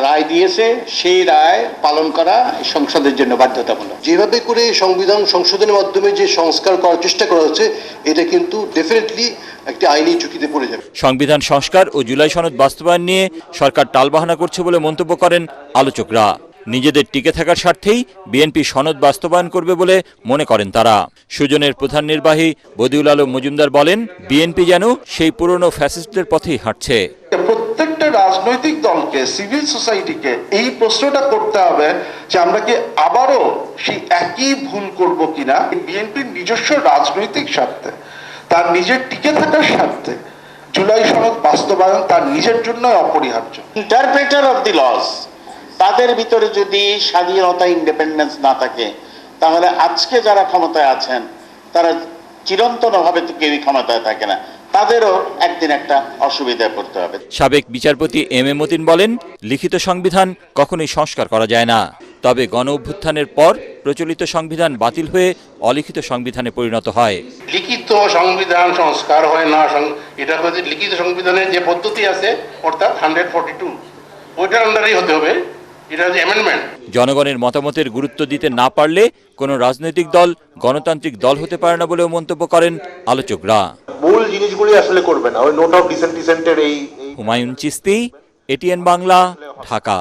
রায় দিয়েছে সেই রায় পালন করা সংসদের জন্য বাধ্যতামূলক। যেভাবে করে সংবিধান সংশোধনের মাধ্যমে যে সংস্কার করার চেষ্টা করা হচ্ছে, এটা কিন্তু ডেফিনেটলি একটি আইনি ঝুঁকিতে পড়ে যাবে। সংবিধান সংস্কার ও জুলাই সনদ বাস্তবায়ন নিয়ে সরকার টালবাহানা করছে বলে মন্তব্য করেন আলোচকরা। নিজেদের টিকে থাকার স্বার্থেই বিএনপি সনদ বাস্তবায়ন করবে বলে মনে করেন তারা। সুজনের প্রধান নির্বাহী বদিউল আলম মজুমদার বলেন, বিএনপি যেন সেই পুরনো ফ্যাসিস্টদের পথেই হাঁটছে। প্রত্যেকটা রাজনৈতিক দলকে, সিভিল সোসাইটিকে এই প্রশ্নটা করতে হবে যে আমরা কি আবারও সেই একই ভুল করব কিনা। বিএনপির নিজস্ব রাজনৈতিক স্বার্থে, তার নিজের টিকে থাকার স্বার্থে জুলাই সনদ বাস্তবায়ন তার নিজের জন্য অপরিহার্য। ইন্টারপ্রেটার অফ দি লস, তাদের ভিতরে যদি স্বাধীনতা, ইন্ডিপেন্ডেন্স না থাকে, তাহলে আজকে যারা ক্ষমতায় আছেন তারা চিরন্তনভাবে তো কেউই ক্ষমতায় থাকে না, তাদেরও একদিন একটা অসুবিধায় পড়তে হবে। সাবেক বিচারপতি এম এ মতিন বলেন, লিখিত সংবিধান কখনোই সংস্কার করা যায় না। তবে গণ অভ্যুত্থানের পর প্রচলিত সংবিধান বাতিল হয়ে অলিখিত সংবিধানে পরিণত হয়। লিখিত সংবিধান সংস্কার হয় না, এটা হচ্ছে লিখিত সংবিধানের যে পদ্ধতি আছে, অর্থাৎ 142, ওইটার আন্ডারেই হতে হবে। এটা হচ্ছে অ্যামেন্ডমেন্ট। জনগণের মতামতের গুরুত্ব দিতে না পারলে কোনো রাজনৈতিক দল গণতান্ত্রিক দল হতে পারে না বলেও মন্তব্য করেন আলোচকরা। মূল জিনিসগুলি আসলে করবে না, ওই নোট অফ ডিসেন্টের এই। হুমায়ুন চিস্তি, এটিএন বাংলা, ঢাকা।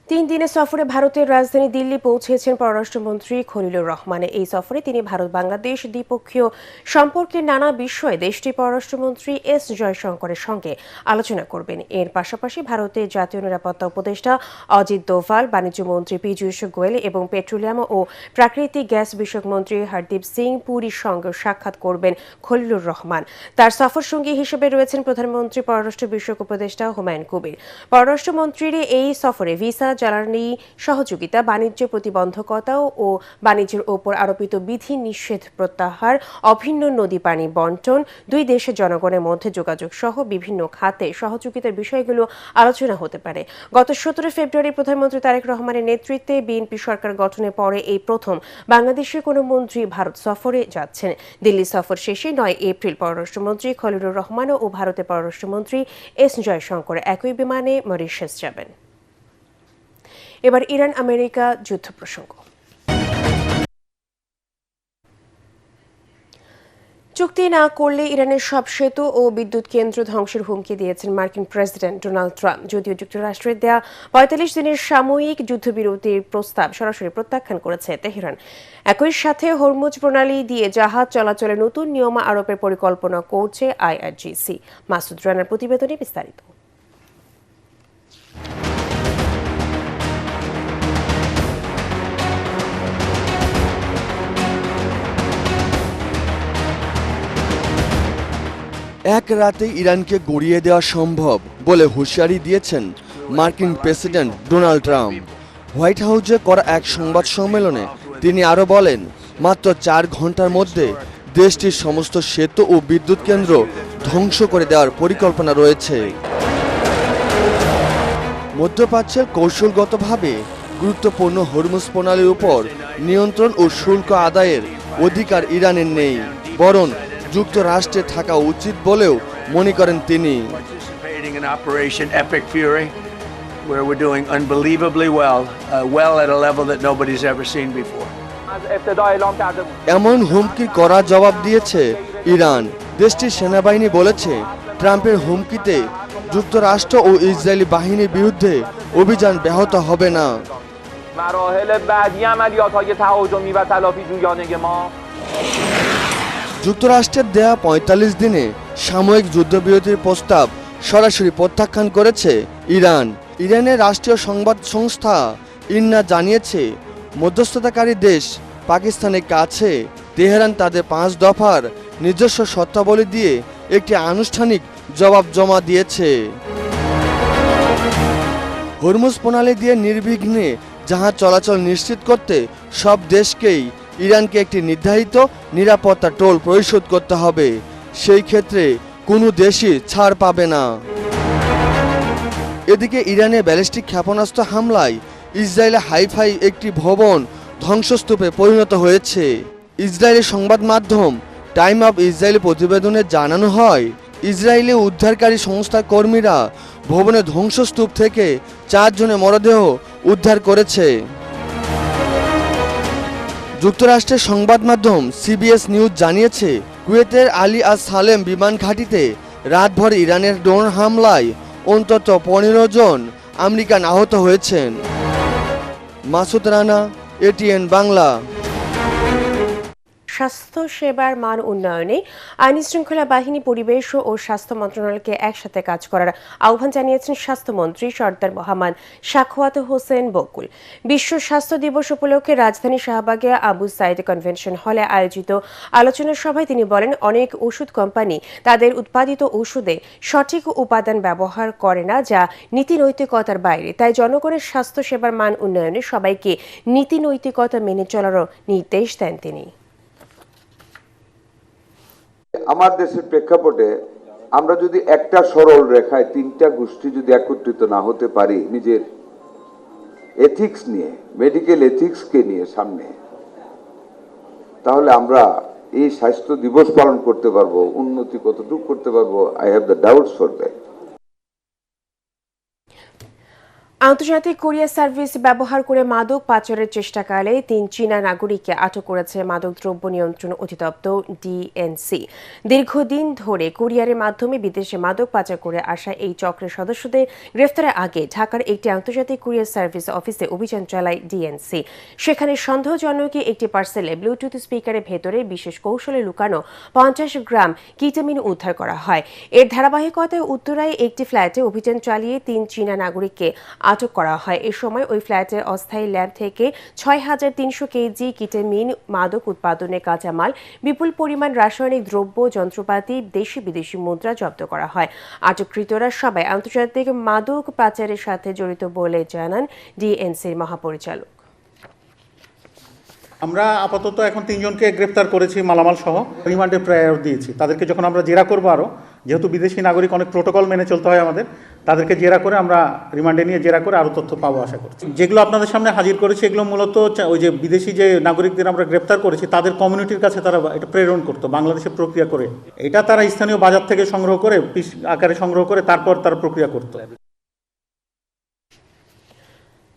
3 দিনের সফরে ভারতের রাজধানী দিল্লি পৌঁছেছেন পররাষ্ট্রমন্ত্রী খলিলুর রহমান। এই সফরে তিনি ভারত বাংলাদেশ দ্বিপক্ষীয় সম্পর্কের নানা বিষয়ে দেশটির পররাষ্ট্রমন্ত্রী এস জয়শঙ্করের সঙ্গে আলোচনা করবেন। এর পাশাপাশি ভারতের জাতীয় নিরাপত্তা উপদেষ্টা অজিত দোভাল, বাণিজ্য মন্ত্রী পীযূষ গোয়েল এবং পেট্রোলিয়াম ও প্রাকৃতিক গ্যাস বিষয়ক মন্ত্রী হরদীপ সিং পুরীর সঙ্গে সাক্ষাৎ করবেন খলিলুর রহমান। তার সফর সঙ্গী হিসেবে রয়েছেন প্রধানমন্ত্রী পররাষ্ট্র বিষয়ক উপদেষ্টা হুমায়ুন কবির। পররাষ্ট্রমন্ত্রীর এই সফরে ভিসা, জ্বালানি সহযোগিতা, বাণিজ্য প্রতিবন্ধকতা ও বাণিজ্যের ওপর আরোপিত বিধি নিষেধ প্রত্যাহার, অভিন্ন নদী পানি বন্টন, দুই দেশের জনগণের মধ্যে যোগাযোগ সহ বিভিন্ন খাতে সহযোগিতার বিষয়গুলো আলোচনা হতে পারে। গত 17 ফেব্রুয়ারি প্রধানমন্ত্রী তারেক রহমানের নেতৃত্বে বিএনপি সরকার গঠনের পরে এই প্রথম বাংলাদেশের কোনো মন্ত্রী ভারত সফরে যাচ্ছেন। দিল্লি সফর শেষে 9 এপ্রিল পররাষ্ট্রমন্ত্রী খলিলুর রহমান ও ভারতের পররাষ্ট্রমন্ত্রী এস জয়শঙ্কর একই বিমানে মরিশাস যাবেন। এবার ইরান আমেরিকা যুদ্ধ প্রসঙ্গ। চুক্তি না করলে ইরানের সব সেতু ও বিদ্যুৎ কেন্দ্র ধ্বংসের হুমকি দিয়েছেন মার্কিন প্রেসিডেন্ট ডোনাল্ড ট্রাম্প। যদিও যুক্তরাষ্ট্রের দেয়া 45 দিনের সাময়িক যুদ্ধবিরতির প্রস্তাব সরাসরি প্রত্যাখ্যান করেছে তেহরান। একই সাথে হরমুজ প্রণালী দিয়ে জাহাজ চলাচলে নতুন নিয়ম আরোপের পরিকল্পনা করছে IRGC। মাসুদ রানার প্রতিবেদনে বিস্তারিত। এক রাতে ইরানকে গড়িয়ে দেওয়া সম্ভব বলে হুঁশিয়ারি দিয়েছেন মার্কিন প্রেসিডেন্ট ডোনাল্ড ট্রাম্প। হোয়াইট হাউসে করা এক সংবাদ সম্মেলনে তিনি আরও বলেন, মাত্র 4 ঘন্টার মধ্যে দেশটির সমস্ত সেতু ও বিদ্যুৎ কেন্দ্র ধ্বংস করে দেওয়ার পরিকল্পনা রয়েছে। মধ্যপ্রাচ্যের কৌশলগতভাবে গুরুত্বপূর্ণ হরমুজ প্রণালীর উপর নিয়ন্ত্রণ ও শুল্ক আদায়ের অধিকার ইরানের নেই, বরং যুক্তরাষ্ট্রে থাকা উচিত বলেও মনে করেন তিনি। Where we're doing unbelievably well at a level that nobody's ever seen before. এমন হুমকি করা জবাব দিয়েছে ইরান। দেশটির সেনাবাহিনী বলেছে, ট্রাম্পের হুমকিতে যুক্তরাষ্ট্র ও ইসরায়েলি বাহিনীর বিরুদ্ধে অভিযান ব্যাহত হবে না। যুক্তরাষ্ট্রের দেয়া 45 দিনে সাময়িক যুদ্ধবিরতির প্রস্তাব সরাসরি প্রত্যাখ্যান করেছে ইরান। ইরানের রাষ্ট্রীয় সংবাদ সংস্থা ইরনা জানিয়েছে, মধ্যস্থতাকারী দেশ পাকিস্তানের কাছে তেহরান তাদের 5 দফার নিজস্ব শর্তাবলী দিয়ে একটি আনুষ্ঠানিক জবাব জমা দিয়েছে। হরমুজ প্রণালী দিয়ে নির্বিঘ্নে জাহাজ চলাচল নিশ্চিত করতে সব দেশকেই ইরানকে একটি নির্ধারিত নিরাপত্তা টোল পরিশোধ করতে হবে। সেই ক্ষেত্রে কোনো দেশই ছাড় পাবে না। এদিকে ইরানে ব্যালিস্টিক ক্ষেপণাস্ত্র হামলায় ইসরায়েলে হাইফাই একটি ভবন ধ্বংসস্তূপে পরিণত হয়েছে। ইসরায়েলি সংবাদ মাধ্যম টাইম অফ ইসরায়েলি প্রতিবেদনে জানানো হয়, ইসরায়েলি উদ্ধারকারী সংস্থার কর্মীরা ভবনের ধ্বংসস্তূপ থেকে 4 জনের মরদেহ উদ্ধার করেছে। যুক্তরাষ্ট্রের সংবাদ মাধ্যম সিবিএস নিউজ জানিয়েছে, কুয়েতের আলী আস সালেম বিমান ঘাঁটিতে রাতভর ইরানের ড্রোন হামলায় অন্তত 15 জন আমেরিকান আহত হয়েছেন। মাসুদ রানা, এটিএন বাংলা। স্বাস্থ্য সেবার মান উন্নয়নে আইনশৃঙ্খলা বাহিনী, পরিবেশ ও স্বাস্থ্য মন্ত্রণালয়কে একসাথে কাজ করার আহ্বান জানিয়েছেন স্বাস্থ্যমন্ত্রী সর্দার মোহাম্মদ সাখাওয়াত হোসেন বকুল। বিশ্ব স্বাস্থ্য দিবস উপলক্ষে রাজধানী শাহবাগে আবু সাইদ কনভেনশন হলে আয়োজিত আলোচনা সভায় তিনি বলেন, অনেক ওষুধ কোম্পানি তাদের উৎপাদিত ওষুধে সঠিক উপাদান ব্যবহার করে না, যা নীতি নৈতিকতার বাইরে। তাই জনগণের স্বাস্থ্য সেবার মান উন্নয়নে সবাইকে নীতি নৈতিকতা মেনে চলারও নির্দেশ দেন তিনি। আমার দেশের প্রেক্ষাপটে আমরা যদি একটা সরল রেখায় 3টা গোষ্ঠী যদি একত্রিত না হতে পারি, নিজের এথিক্স নিয়ে, মেডিকেল এথিক্সকে নিয়ে সামনে, তাহলে আমরা এই স্বাস্থ্য দিবস পালন করতে পারবো, উন্নতি কতটুকু করতে পারবো, I have the doubts for that. আন্তর্জাতিক কুরিয়ার সার্ভিস ব্যবহার করে মাদক পাচারের চেষ্টাকালে 3 চীনা নাগরিককে আটক করেছে মাদকদ্রব্য নিয়ন্ত্রণ অধিদপ্তর ডিএনসি। দীর্ঘদিন ধরে কুরিয়ারের মাধ্যমে বিদেশে মাদক পাচার করে আসা এই চক্রের সদস্যদের গ্রেফতারের আগে ঢাকার একটি আন্তর্জাতিক কুরিয়ার সার্ভিস অফিসে অভিযান চালায় ডিএনসি। সেখানে সন্দেহজনক একটি পার্সেলে ব্লুটুথ স্পিকারের ভেতরে বিশেষ কৌশলে লুকানো 50 গ্রাম কিটামিন উদ্ধার করা হয়। এর ধারাবাহিকতায় উত্তরায় একটি ফ্ল্যাটে অভিযান চালিয়ে 3 চীনা নাগরিককে আটক করা হয়। এ সময় ওই ফ্ল্যাটের অস্থায়ী ল্যাব থেকে 6300 কেজি কিটামিন, মাদক উৎপাদনের কাঁচামাল, বিপুল পরিমাণ রাসায়নিক দ্রব্য, যন্ত্রপাতি, দেশি বিদেশি মুদ্রা জব্দ করা হয়। আটককৃতরা সবাই আন্তর্জাতিক মাদক পাচারের সাথে জড়িত বলে জানান ডিএনসির মহাপরিচালক। আমরা আপাতত এখন 3 জনকে গ্রেফতার করেছি, মালামাল সহ রিমান্ডে প্রেয়ার দিয়েছি। তাদেরকে যখন আমরা জেরা করবো, আরও যেহেতু বিদেশি নাগরিক অনেক প্রোটোকল মেনে চলতে হয় আমাদের, তাদেরকে জেরা করে আমরা রিমান্ডে নিয়ে জেরা করে আরও তথ্য পাবো আশা করছি। যেগুলো আপনাদের সামনে হাজির করেছি এগুলো মূলত ওই যে বিদেশি যে নাগরিকদের আমরা গ্রেফতার করেছি তাদের কমিউনিটির কাছে তারা এটা প্রেরণ করতো, বাংলাদেশে প্রক্রিয়া করে। এটা তারা স্থানীয় বাজার থেকে সংগ্রহ করে, পিস আকারে সংগ্রহ করে তারপর তারা প্রক্রিয়া করতো।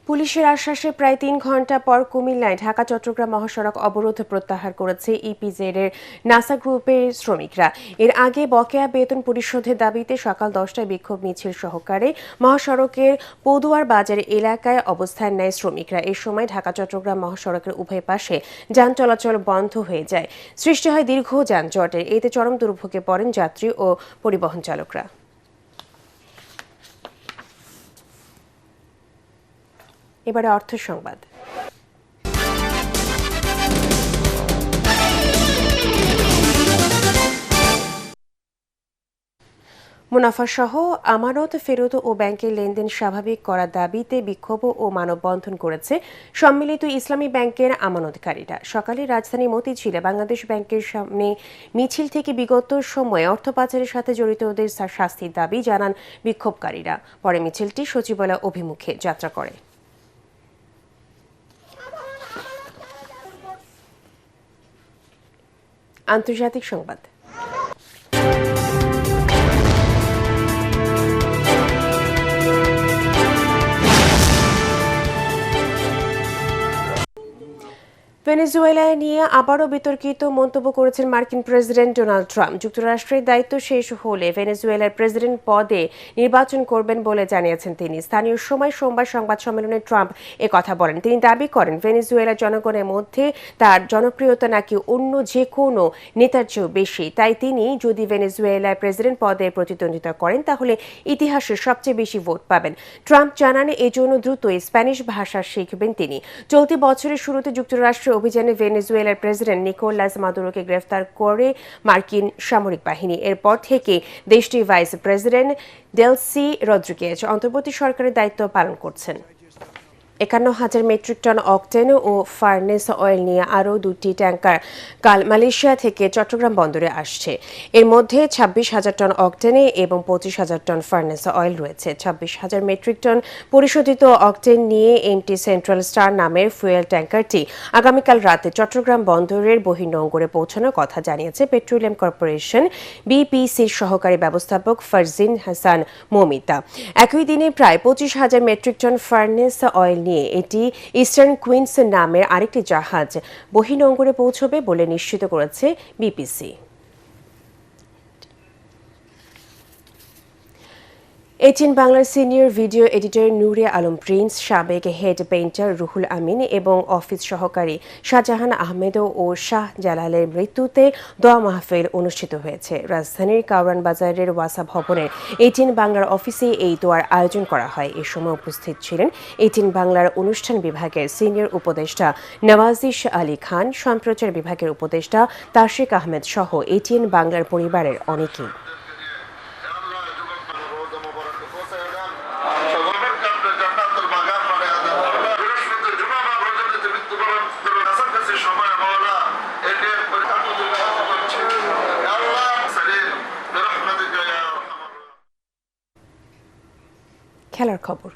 পুলিশের আশ্বাসে প্রায় 3 ঘণ্টা পর কুমিল্লায় ঢাকা চট্টগ্রাম মহাসড়ক অবরোধ প্রত্যাহার করেছে ইপিজেড এর নাসা গ্রুপের শ্রমিকরা। এর আগে বকেয়া বেতন পরিশোধের দাবিতে সকাল 10টায় বিক্ষোভ মিছিল সহকারে মহাসড়কের পদুয়ার বাজার এলাকায় অবস্থান নেয় শ্রমিকরা। এ সময় ঢাকা চট্টগ্রাম মহাসড়কের উভয় পাশে যান চলাচল বন্ধ হয়ে যায়। সৃষ্টি হয় দীর্ঘ যানজটের। এতে চরম দুর্ভোগে পড়েন যাত্রী ও পরিবহন চালকরা। এবারে অর্থ সংবাদ। মুনাফাসহ আমানত ফেরত ও ব্যাংকের লেনদেন স্বাভাবিক করার দাবিতে বিক্ষোভ ও মানববন্ধন করেছে সম্মিলিত ইসলামী ব্যাংকের আমানতকারীরা। সকালে রাজধানী মতিঝিলে বাংলাদেশ ব্যাংকের সামনে মিছিল থেকে বিগত সময়ে অর্থ পাচারের সাথে জড়িতদের শাস্তির দাবি জানান বিক্ষোভকারীরা। পরে মিছিলটি সচিবালয় অভিমুখে যাত্রা করে। আন্তর্জাতিক সংবাদ। ভেনেজুয়েলা নিয়ে আবারও বিতর্কিত মন্তব্য করেছেন মার্কিন প্রেসিডেন্ট ডোনাল্ড ট্রাম্প। যুক্তরাষ্ট্রের দায়িত্ব শেষ হলে ভেনেজুয়েলার প্রেসিডেন্ট পদে নির্বাচন করবেন বলে জানিয়েছেন তিনি। স্থানীয় সময় সোমবার সংবাদ সম্মেলনে ট্রাম্প একথা বলেন। তিনি দাবি করেন ভেনেজুয়েলার জনগণের মধ্যে তার জনপ্রিয়তা নাকি অন্য যে কোনো নেতার চেয়েও বেশি। তাই তিনি যদি ভেনেজুয়েলার প্রেসিডেন্ট পদে প্রতিদ্বন্দ্বিতা করেন তাহলে ইতিহাসের সবচেয়ে বেশি ভোট পাবেন। ট্রাম্প জানান এজন্য দ্রুতই স্প্যানিশ ভাষা শিখবেন তিনি। চলতি বছরের শুরুতে যুক্তরাষ্ট্রের অভিযানে ভেনেজুয়েলার প্রেসিডেন্ট নিকোলাস মাদুরোকে গ্রেফতার করে মার্কিন সামরিক বাহিনী। এরপর থেকে দেশটির ভাইস প্রেসিডেন্ট ডেলসি রদ্রিগেজ অন্তর্বর্তী সরকারের দায়িত্ব পালন করছেন। ৫১,০০০ মেট্রিক টন অকটেন ও ফার্নেস অয়েল নিয়ে আরও ২টি ট্যাঙ্কার কাল মালয়েশিয়া থেকে চট্টগ্রাম বন্দরে আসছে। এর মধ্যে ২৬,০০০ টন অকটেনে এবং ২৫,০০০ টন ফার্নেস অয়েল রয়েছে। ২৬,০০০ মেট্রিক টন পরিশোধিত অকটেন নিয়ে এমটি সেন্ট্রাল স্টার নামের ফুয়েল ট্যাঙ্কারটি আগামীকাল রাতে চট্টগ্রাম বন্দরের বহির্নোঙরে পৌঁছানোর কথা জানিয়েছে পেট্রোলিয়াম কর্পোরেশন বিপিসির সহকারী ব্যবস্থাপক ফারজিন হাসান মমিতা। একই দিনে প্রায় ২৫,০০০ মেট্রিক টন ফার্নেস অয়েল নিয়ে এটি ইস্টার্ন কুইন্স নামের আরেকটি জাহাজ বহির্নোঙরে পৌঁছবে বলে নিশ্চিত করেছে বিপিসি। এটিএন বাংলার সিনিয়র ভিডিও এডিটর নূরে আলম প্রিন্স, সাবেক হেড পেইন্টার রুহুল আমিন এবং অফিস সহকারী শাহজাহান আহমেদ ও শাহ জালালের মৃত্যুতে দোয়া মাহফিল অনুষ্ঠিত হয়েছে। রাজধানীর কাউরান বাজারের ওয়াসা ভবনের এটিএন বাংলার অফিসে এই দোয়ার আয়োজন করা হয়। এ সময় উপস্থিত ছিলেন এটিএন বাংলার অনুষ্ঠান বিভাগের সিনিয়র উপদেষ্টা নওয়াজিশ আলী খান, সম্প্রচার বিভাগের উপদেষ্টা তাশিক আহমেদ সহ এটিএন বাংলার পরিবারের অনেকেই। খেলার খবর।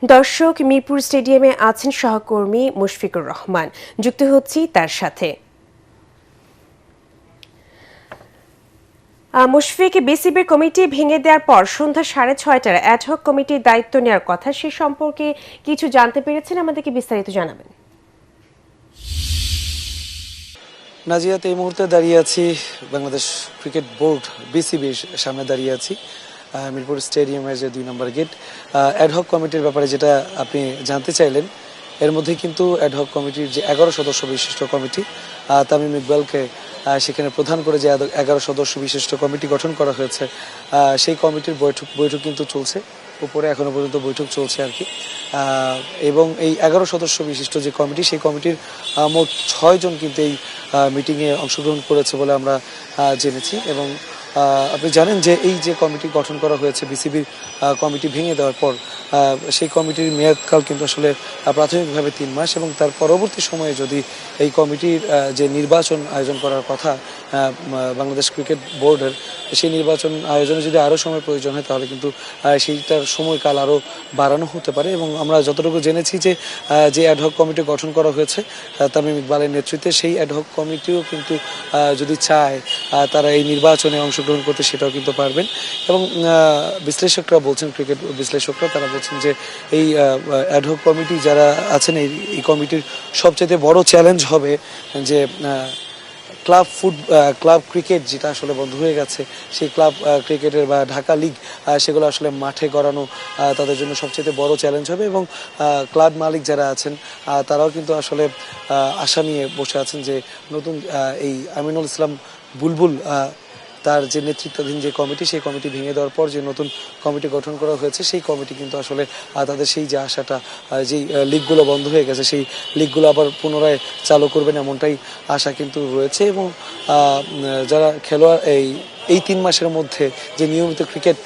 দর্শক, মিরপুর স্টেডিয়ামে আছেন সহকর্মী মুশফিকুর রহমান। যুক্ত হচ্ছি তার সাথে। মুশফিক, বিসিবির কমিটি ভেঙে দেওয়ার পর সন্ধ্যা ৬:৩০টার অ্যাডহক কমিটির দায়িত্ব নেওয়ার কথা, সে সম্পর্কে কিছু জানতে পেরেছেন? আমাদেরকে বিস্তারিত জানাবেন। নাজিয়াত, এই মুহূর্তে দাঁড়িয়ে আছি বাংলাদেশ ক্রিকেট বোর্ড বিসিবির সামনে দাঁড়িয়ে আছি। মিরপুর স্টেডিয়ামের যে ২ নম্বর গেট, অ্যাডহক কমিটির ব্যাপারে যেটা আপনি জানতে চাইলেন, এর মধ্যে কিন্তু অ্যাডহক কমিটির যে ১১ সদস্য বিশিষ্ট কমিটি, তামিম ইকবালকে সেখানে প্রধান করে যে ১১ সদস্য বিশিষ্ট কমিটি গঠন করা হয়েছে, সেই কমিটির বৈঠক কিন্তু চলছে উপরে, এখনো পর্যন্ত বৈঠক চলছে আর কি। এবং এই ১১ সদস্য বিশিষ্ট যে কমিটি, সেই কমিটির মোট ৬ জন কিন্তু এই মিটিংয়ে অংশগ্রহণ করেছে বলে আমরা জেনেছি। এবং আপনি জানেন যে এই যে কমিটি গঠন করা হয়েছে বিসিবির কমিটি ভেঙে দেওয়ার পর, সেই কমিটির মেয়াদকাল কিন্তু আসলে প্রাথমিকভাবে ৩ মাস, এবং তার পরবর্তী সময়ে যদি এই কমিটির যে নির্বাচন আয়োজন করার কথা বাংলাদেশ ক্রিকেট বোর্ডের, সেই নির্বাচন আয়োজনে যদি আরও সময় প্রয়োজন হয় তাহলে কিন্তু সেইটার সময়কাল আরও বাড়ানো হতে পারে। এবং আমরা যতটুকু জেনেছি যে অ্যাডহক কমিটি গঠন করা হয়েছে তামিম ইকবালের নেতৃত্বে, সেই অ্যাডহক কমিটিও কিন্তু যদি চায় তারা এই নির্বাচনে অংশগ্রহণ করতে, সেটাও কিন্তু পারবেন। এবং বিশ্লেষকরা বলছেন, ক্রিকেট বিশ্লেষকরা তারা বলছেন যে এই অ্যাডহক কমিটি যারা আছেন, এই কমিটির সবচেয়ে বড় চ্যালেঞ্জ হবে যে ক্লাব ক্রিকেট যেটা আসলে বন্ধ হয়ে গেছে, সেই ক্লাব ক্রিকেটের বা ঢাকা লিগ, সেগুলো আসলে মাঠে করানো তাদের জন্য সবচেয়ে বড় চ্যালেঞ্জ হবে। এবং ক্লাব মালিক যারা আছেন তারাও কিন্তু আসলে আশা নিয়ে বসে আছেন যে নতুন এই আমিনুল ইসলাম বুলবুল তার যে নেতৃত্বাধীন যে কমিটি, সেই কমিটি ভেঙে দেওয়ার পর যে নতুন কমিটি গঠন করা হয়েছে, সেই কমিটি কিন্তু আসলে তাদের সেই যে আশাটা, যেই লিগগুলো বন্ধ হয়ে গেছে সেই লিগগুলো আবার পুনরায় চালু করবেন এমনটাই আশা কিন্তু রয়েছে। এবং যারা খেলোয়াড় এই 3 মাসের মধ্যে যে নিয়মিত ক্রিকেট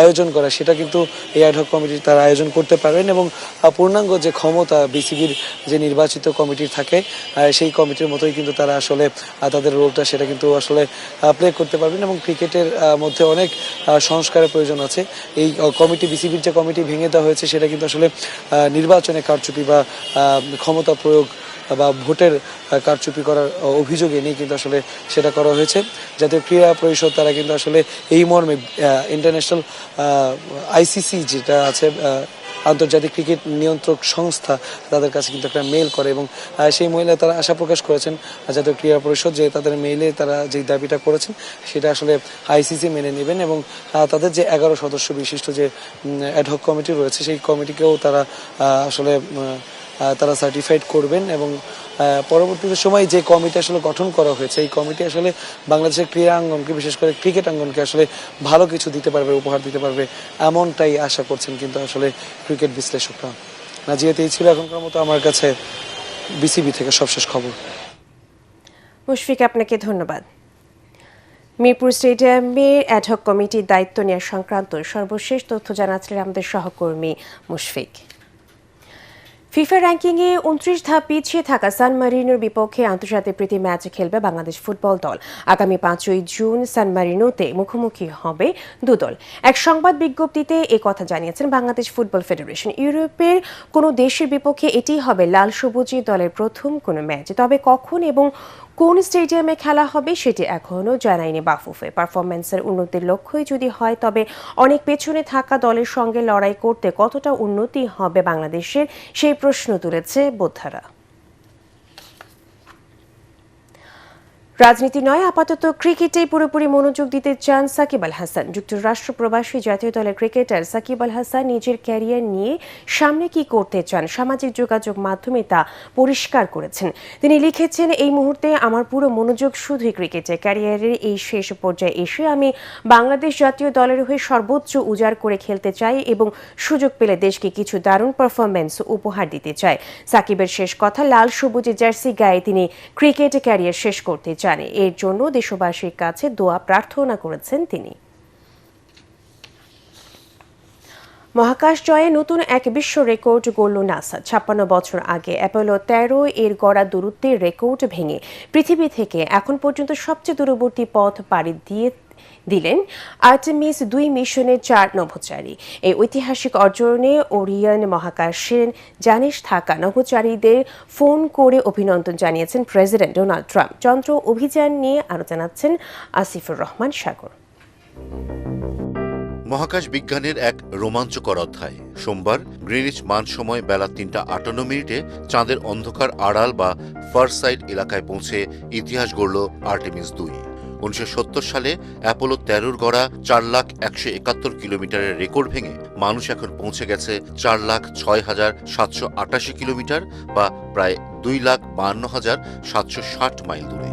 আয়োজন করা, সেটা কিন্তু এই অ্যাডহক কমিটি তারা আয়োজন করতে পারবেন এবং পূর্ণাঙ্গ যে ক্ষমতা বিসিবির যে নির্বাচিত কমিটির থাকে, সেই কমিটির মতোই কিন্তু তারা আসলে তাদের রোলটা সেটা কিন্তু আসলে প্লে করতে পারবেন। এবং ক্রিকেটের মধ্যে অনেক সংস্কারের প্রয়োজন আছে। এই কমিটি, বিসিবির যে কমিটি ভেঙে দেওয়া হয়েছে, সেটা কিন্তু আসলে নির্বাচনে কারচুপি বা ক্ষমতা প্রয়োগ বা ভোটের কারচুপি করার অভিযোগ এনেই কিন্তু আসলে সেটা করা হয়েছে। জাতীয় ক্রীড়া পরিষদ তারা কিন্তু আসলে এই মর্মে ইন্টারন্যাশনাল আইসিসি যেটা আছে, আন্তর্জাতিক ক্রিকেট নিয়ন্ত্রক সংস্থা, তাদের কাছে কিন্তু একটা মেইল করে এবং সেই মেইলে তারা আশা প্রকাশ করেছেন জাতীয় ক্রীড়া পরিষদ যে তাদের মেইলে তারা যে দাবিটা করেছেন সেটা আসলে আইসিসি মেনে নেবেন এবং তাদের যে 11 সদস্য বিশিষ্ট যে অ্যাডহক কমিটি রয়েছে, সেই কমিটিকেও তারা আসলে তারা সার্টিফাইড করবেন এবং পরবর্তীতে সময় যে কমিটি আসলে গঠন করা হয়েছে, এই কমিটি আসলে বাংলাদেশের ক্রীড়া অঙ্গনকে, বিশেষ করে ক্রিকেট অঙ্গনকে আসলে ভালো কিছু দিতে পারবে, উপহার দিতে পারবে, এমনটাই আশা করছেন কিন্তু আসলে ক্রিকেট বিশ্লেষকরা। নাজিয়াত, এই ছিল এখনকার মতো আমার কাছে বিসিবি থেকে সবশেষ খবর। মুশফিক, আপনাকে ধন্যবাদ। মিরপুর স্টেডিয়ামের অ্যাডহক কমিটির দায়িত্ব নেওয়া সংক্রান্ত সর্বশেষ তথ্য জানাচ্ছিলেন আমাদের সহকর্মী মুশফিক। ফিফা র্যাঙ্কিংয়ে 29 ধাপ পিছিয়ে থাকা সান মারিনোর বিপক্ষে আন্তর্জাতিক প্রীতি ম্যাচ খেলবে বাংলাদেশ ফুটবল দল। আগামী 5ই জুন সান মারিনোতে মুখোমুখি হবে দুদল। এক সংবাদ বিজ্ঞপ্তিতে কথা জানিয়েছেন বাংলাদেশ ফুটবল ফেডারেশন। ইউরোপের কোনো দেশের বিপক্ষে এটি হবে লাল সবুজি দলের প্রথম কোনো ম্যাচ। তবে কখন এবং কোন স্টেডিয়ামে খেলা হবে সেটি এখনও জানায়নি বাফুফে। পারফরম্যান্সের উন্নতির লক্ষ্যই যদি হয়, তবে অনেক পেছনে থাকা দলের সঙ্গে লড়াই করতে কতটা উন্নতি হবে বাংলাদেশের, সেই প্রশ্ন তুলেছে বোদ্ধারা। রাজনীতি নয়, আপাতত ক্রিকেটেই পুরোপুরি মনোযোগ দিতে চান সাকিব আল হাসান। যুক্তরাষ্ট্র প্রবাসী জাতীয় দলের ক্রিকেটার সাকিব আল হাসান নিজের ক্যারিয়ার নিয়ে সামনে কি করতে চান সামাজিক যোগাযোগ মাধ্যমে তা পরিষ্কার করেছেন। তিনি লিখেছেন, এই মুহূর্তে আমার পুরো মনোযোগ শুধুই ক্রিকেটে। ক্যারিয়ারের এই শেষ পর্যায়ে এসে আমি বাংলাদেশ জাতীয় দলের হয়ে সর্বোচ্চ উজাড় করে খেলতে চাই এবং সুযোগ পেলে দেশকে কিছু দারুণ পারফরম্যান্স উপহার দিতে চাই। সাকিবের শেষ কথা, লাল সবুজে জার্সি গায়ে তিনি ক্রিকেট ক্যারিয়ার শেষ করতে চান। এর জন্য দেশবাসীর কাছে দোয়া প্রার্থনা করেছেন তিনি। মহাকাশ জয়ে নতুন এক বিশ্ব রেকর্ড গড়ল নাসা। 56 বছর আগে অ্যাপোলো 13 এর গড়া দূরত্বের রেকর্ড ভেঙে পৃথিবী থেকে এখন পর্যন্ত সবচেয়ে দূরবর্তী পথ পাড়ি দিলেন আর্টেমিস 2 মিশনের 4 নভোচারী। এই ঐতিহাসিক অর্জনে ওরিয়ন মহাকাশের জানিস থাকা নভোচারীদের ফোন করে অভিনন্দন জানিয়েছেন প্রেসিডেন্ট ডোনাল্ড ট্রাম্প। চন্দ্র অভিযান নিয়ে আরো জানাচ্ছেন আসিফুর রহমান সাগর। মহাকাশ বিজ্ঞানের এক রোমাঞ্চকর অধ্যায়। সোমবার গ্রিনিচ মান সময় বেলা 3:58 চাঁদের অন্ধকার আড়াল বা ফার সাইড এলাকায় পৌঁছে ইতিহাস গড়ল আর্টেমিস 2। 1970 সালে অ্যাপোলো 13 গড়া 4,171 কিলোমিটারের রেকর্ড ভেঙে মানুষ এখন পৌঁছে গেছে 4,06,788 কিলোমিটার বা প্রায় 2,52,760 মাইল দূরে।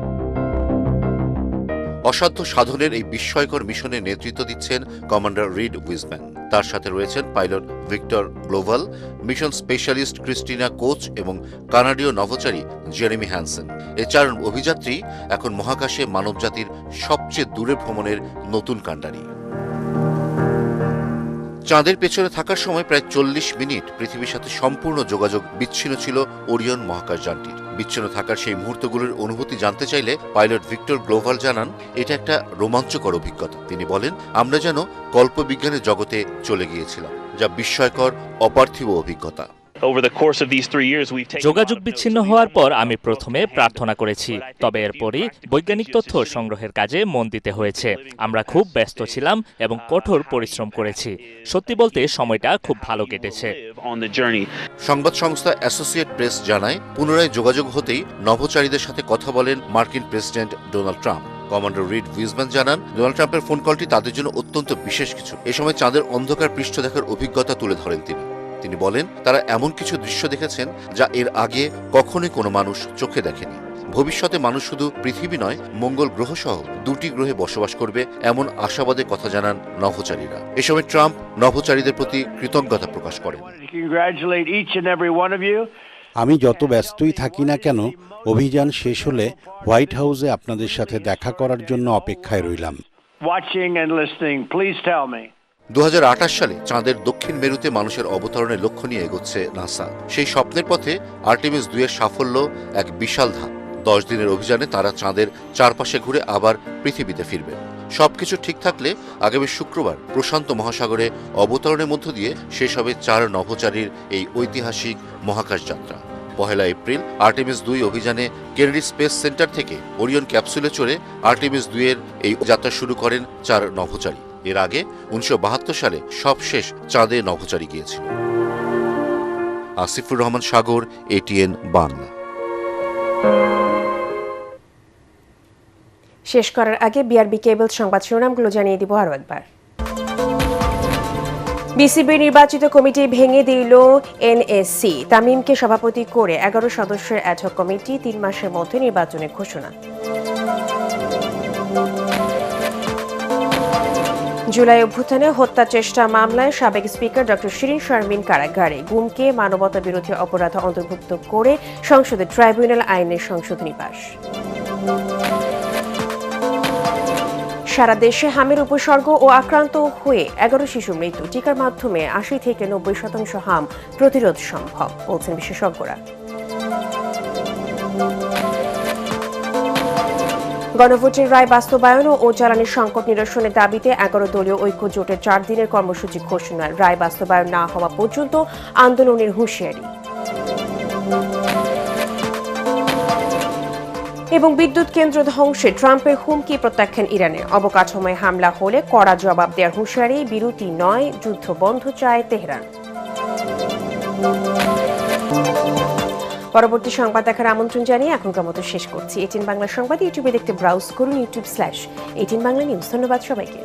অসাধ্য সাধনের এই বিস্ময়কর মিশনের নেতৃত্ব দিচ্ছেন কমান্ডার রিড উইজম্যান। তার সাথে রয়েছেন pilot Victor Glover, mission specialist Christina Koch এবং কানাডীয় নভোচারী জেরেমি হ্যানসেন। এই 4 অভিযাত্রী এখন মহাকাশে মানবজাতির সবচেয়ে দূরে ভ্রমণের নতুন কাণ্ডারি। চাঁদের পেছনে থাকার সময় প্রায় 40 মিনিট পৃথিবীর সাথে সম্পূর্ণ যোগাযোগ বিচ্ছিন্ন ছিল ওরিয়ন মহাকাশযানটির। বিচ্ছিন্ন থাকার সেই মুহূর্তগুলোর অনুভূতি জানতে চাইলে পাইলট ভিক্টর গ্লোভাল জানান, এটা একটা রোমাঞ্চকর অভিজ্ঞতা। তিনি বলেন, আমরা যেন কল্পবিজ্ঞানের জগতে চলে গিয়েছিলাম, যা বিস্ময়কর অপার্থিব অভিজ্ঞতা। যোগাযোগ বিচ্ছিন্ন হওয়ার পর আমি প্রথমে প্রার্থনা করেছি, তবে এরপরই বৈজ্ঞানিক তথ্য সংগ্রহের কাজে মন দিতে হয়েছে। আমরা খুব ব্যস্ত ছিলাম এবং কঠোর পরিশ্রম করেছি। সত্যি বলতে সময়টা খুব ভালো কেটেছে। সংবাদ সংস্থা অ্যাসোসিয়েট প্রেস জানায়, পুনরায় যোগাযোগ হতেই নভোচারীদের সাথে কথা বলেন মার্কিন president Donald Trump. Commander Reid Wiseman জানান, ডোনাল্ড ট্রাম্পের ফোন কলটি তাদের জন্য অত্যন্ত বিশেষ কিছু। এ সময় চাঁদের অন্ধকার পৃষ্ঠ দেখার অভিজ্ঞতা তুলে ধরেন তিনি। তিনি বলেন তারা এমন কিছু দৃশ্য দেখেছেন যা এর আগে কখনোই কোনো মানুষ চোখে দেখেনি। ভবিষ্যতে মানুষ শুধু পৃথিবী নয়, মঙ্গল গ্রহ সহ 2টি গ্রহে বসবাস করবে এমন আশাবাদের কথা জানান নভোচারীরা। এ সময় ট্রাম্প নভোচারীদের প্রতি কৃতজ্ঞতা প্রকাশ করেন। আমি যত ব্যস্তই থাকি না কেন, অভিযান শেষ হলে হোয়াইট হাউসে আপনাদের সাথে দেখা করার জন্য অপেক্ষায় রইলাম। 2028 সালে চাঁদের দক্ষিণ মেরুতে মানুষের অবতরণের লক্ষ্য নিয়ে এগোচ্ছে নাসা। সেই স্বপ্নের পথে আর্টেমিস 2 এর সাফল্য এক বিশাল ধাপ। 10 দিনের অভিযানে তারা চাঁদের চারপাশে ঘুরে আবার পৃথিবীতে ফিরবে। সবকিছু ঠিক থাকলে আগামী শুক্রবার প্রশান্ত মহাসাগরে অবতরণের মধ্য দিয়ে শেষ হবে 4 নভোচারীর এই ঐতিহাসিক মহাকাশ যাত্রা। 1 এপ্রিল আর্টেমিস 2 অভিযানে কেনেডি স্পেস সেন্টার থেকে ওরিয়ন ক্যাপসুলে চড়ে আর্টেমিস 2 এর এই যাত্রা শুরু করেন 4 নভোচারী। এর আগে 1972 সালে সবশেষ চাঁদে নভোচারী গিয়েছিল। আসিফুর রহমান সাগর, এটিএন বাংলা। শেষ করার আগে বিআরবি কেবল সংবাদ শিরোনামগুলো জানিয়ে দিব আরও একবার। বিসিবি নির্বাচিত কমিটি ভেঙে দিল এনএসসি। তামিমকে সভাপতি করে 11 সদস্যের অ্যাডহক কমিটি 3 মাসের মধ্যে নির্বাচনের ঘোষণা। জুলাই অভ্যুত্থানে হত্যা চেষ্টা মামলায় সাবেক স্পিকার ডক্টর শিরিন শারমিন কারাগারে। গুমকে মানবতা বিরোধী অপরাধ অন্তর্ভুক্ত করে সংসদে ট্রাইব্যুনাল আইনের সংশোধনী পাস। সারা দেশে হামের উপসর্গ ও আক্রান্ত হয়ে 11 শিশুর মৃত্যু। টিকার মাধ্যমে 80 থেকে 90% হাম প্রতিরোধ সম্ভব, বলছেন বিশেষজ্ঞরা। গণভোটের রায় বাস্তবায়ন ও জ্বালানির সংকট নিরসনের দাবিতে 11 দলীয় ঐক্য জোটের 4 দিনের কর্মসূচি ঘোষণা। রায় বাস্তবায়ন না হওয়া পর্যন্ত আন্দোলনের হুঁশিয়ারি। এবং বিদ্যুৎ কেন্দ্র ধ্বংসে ট্রাম্পের হুমকি প্রত্যাখ্যান ইরানে। অবকাঠামোয় হামলা হলে কড়া জবাব দেওয়ার হুঁশিয়ারি। বিরতি নয়, যুদ্ধ বন্ধ চায় তেহরান। পরবর্তী সংবাদ দেখার আমন্ত্রণ জানিয়ে এখনকার মতো শেষ করছি। 18 বাংলা সংবাদ ইউটিউবে দেখতে ব্রাউজ করুন youtube/18 বাংলা নিউজ। ধন্যবাদ সবাইকে।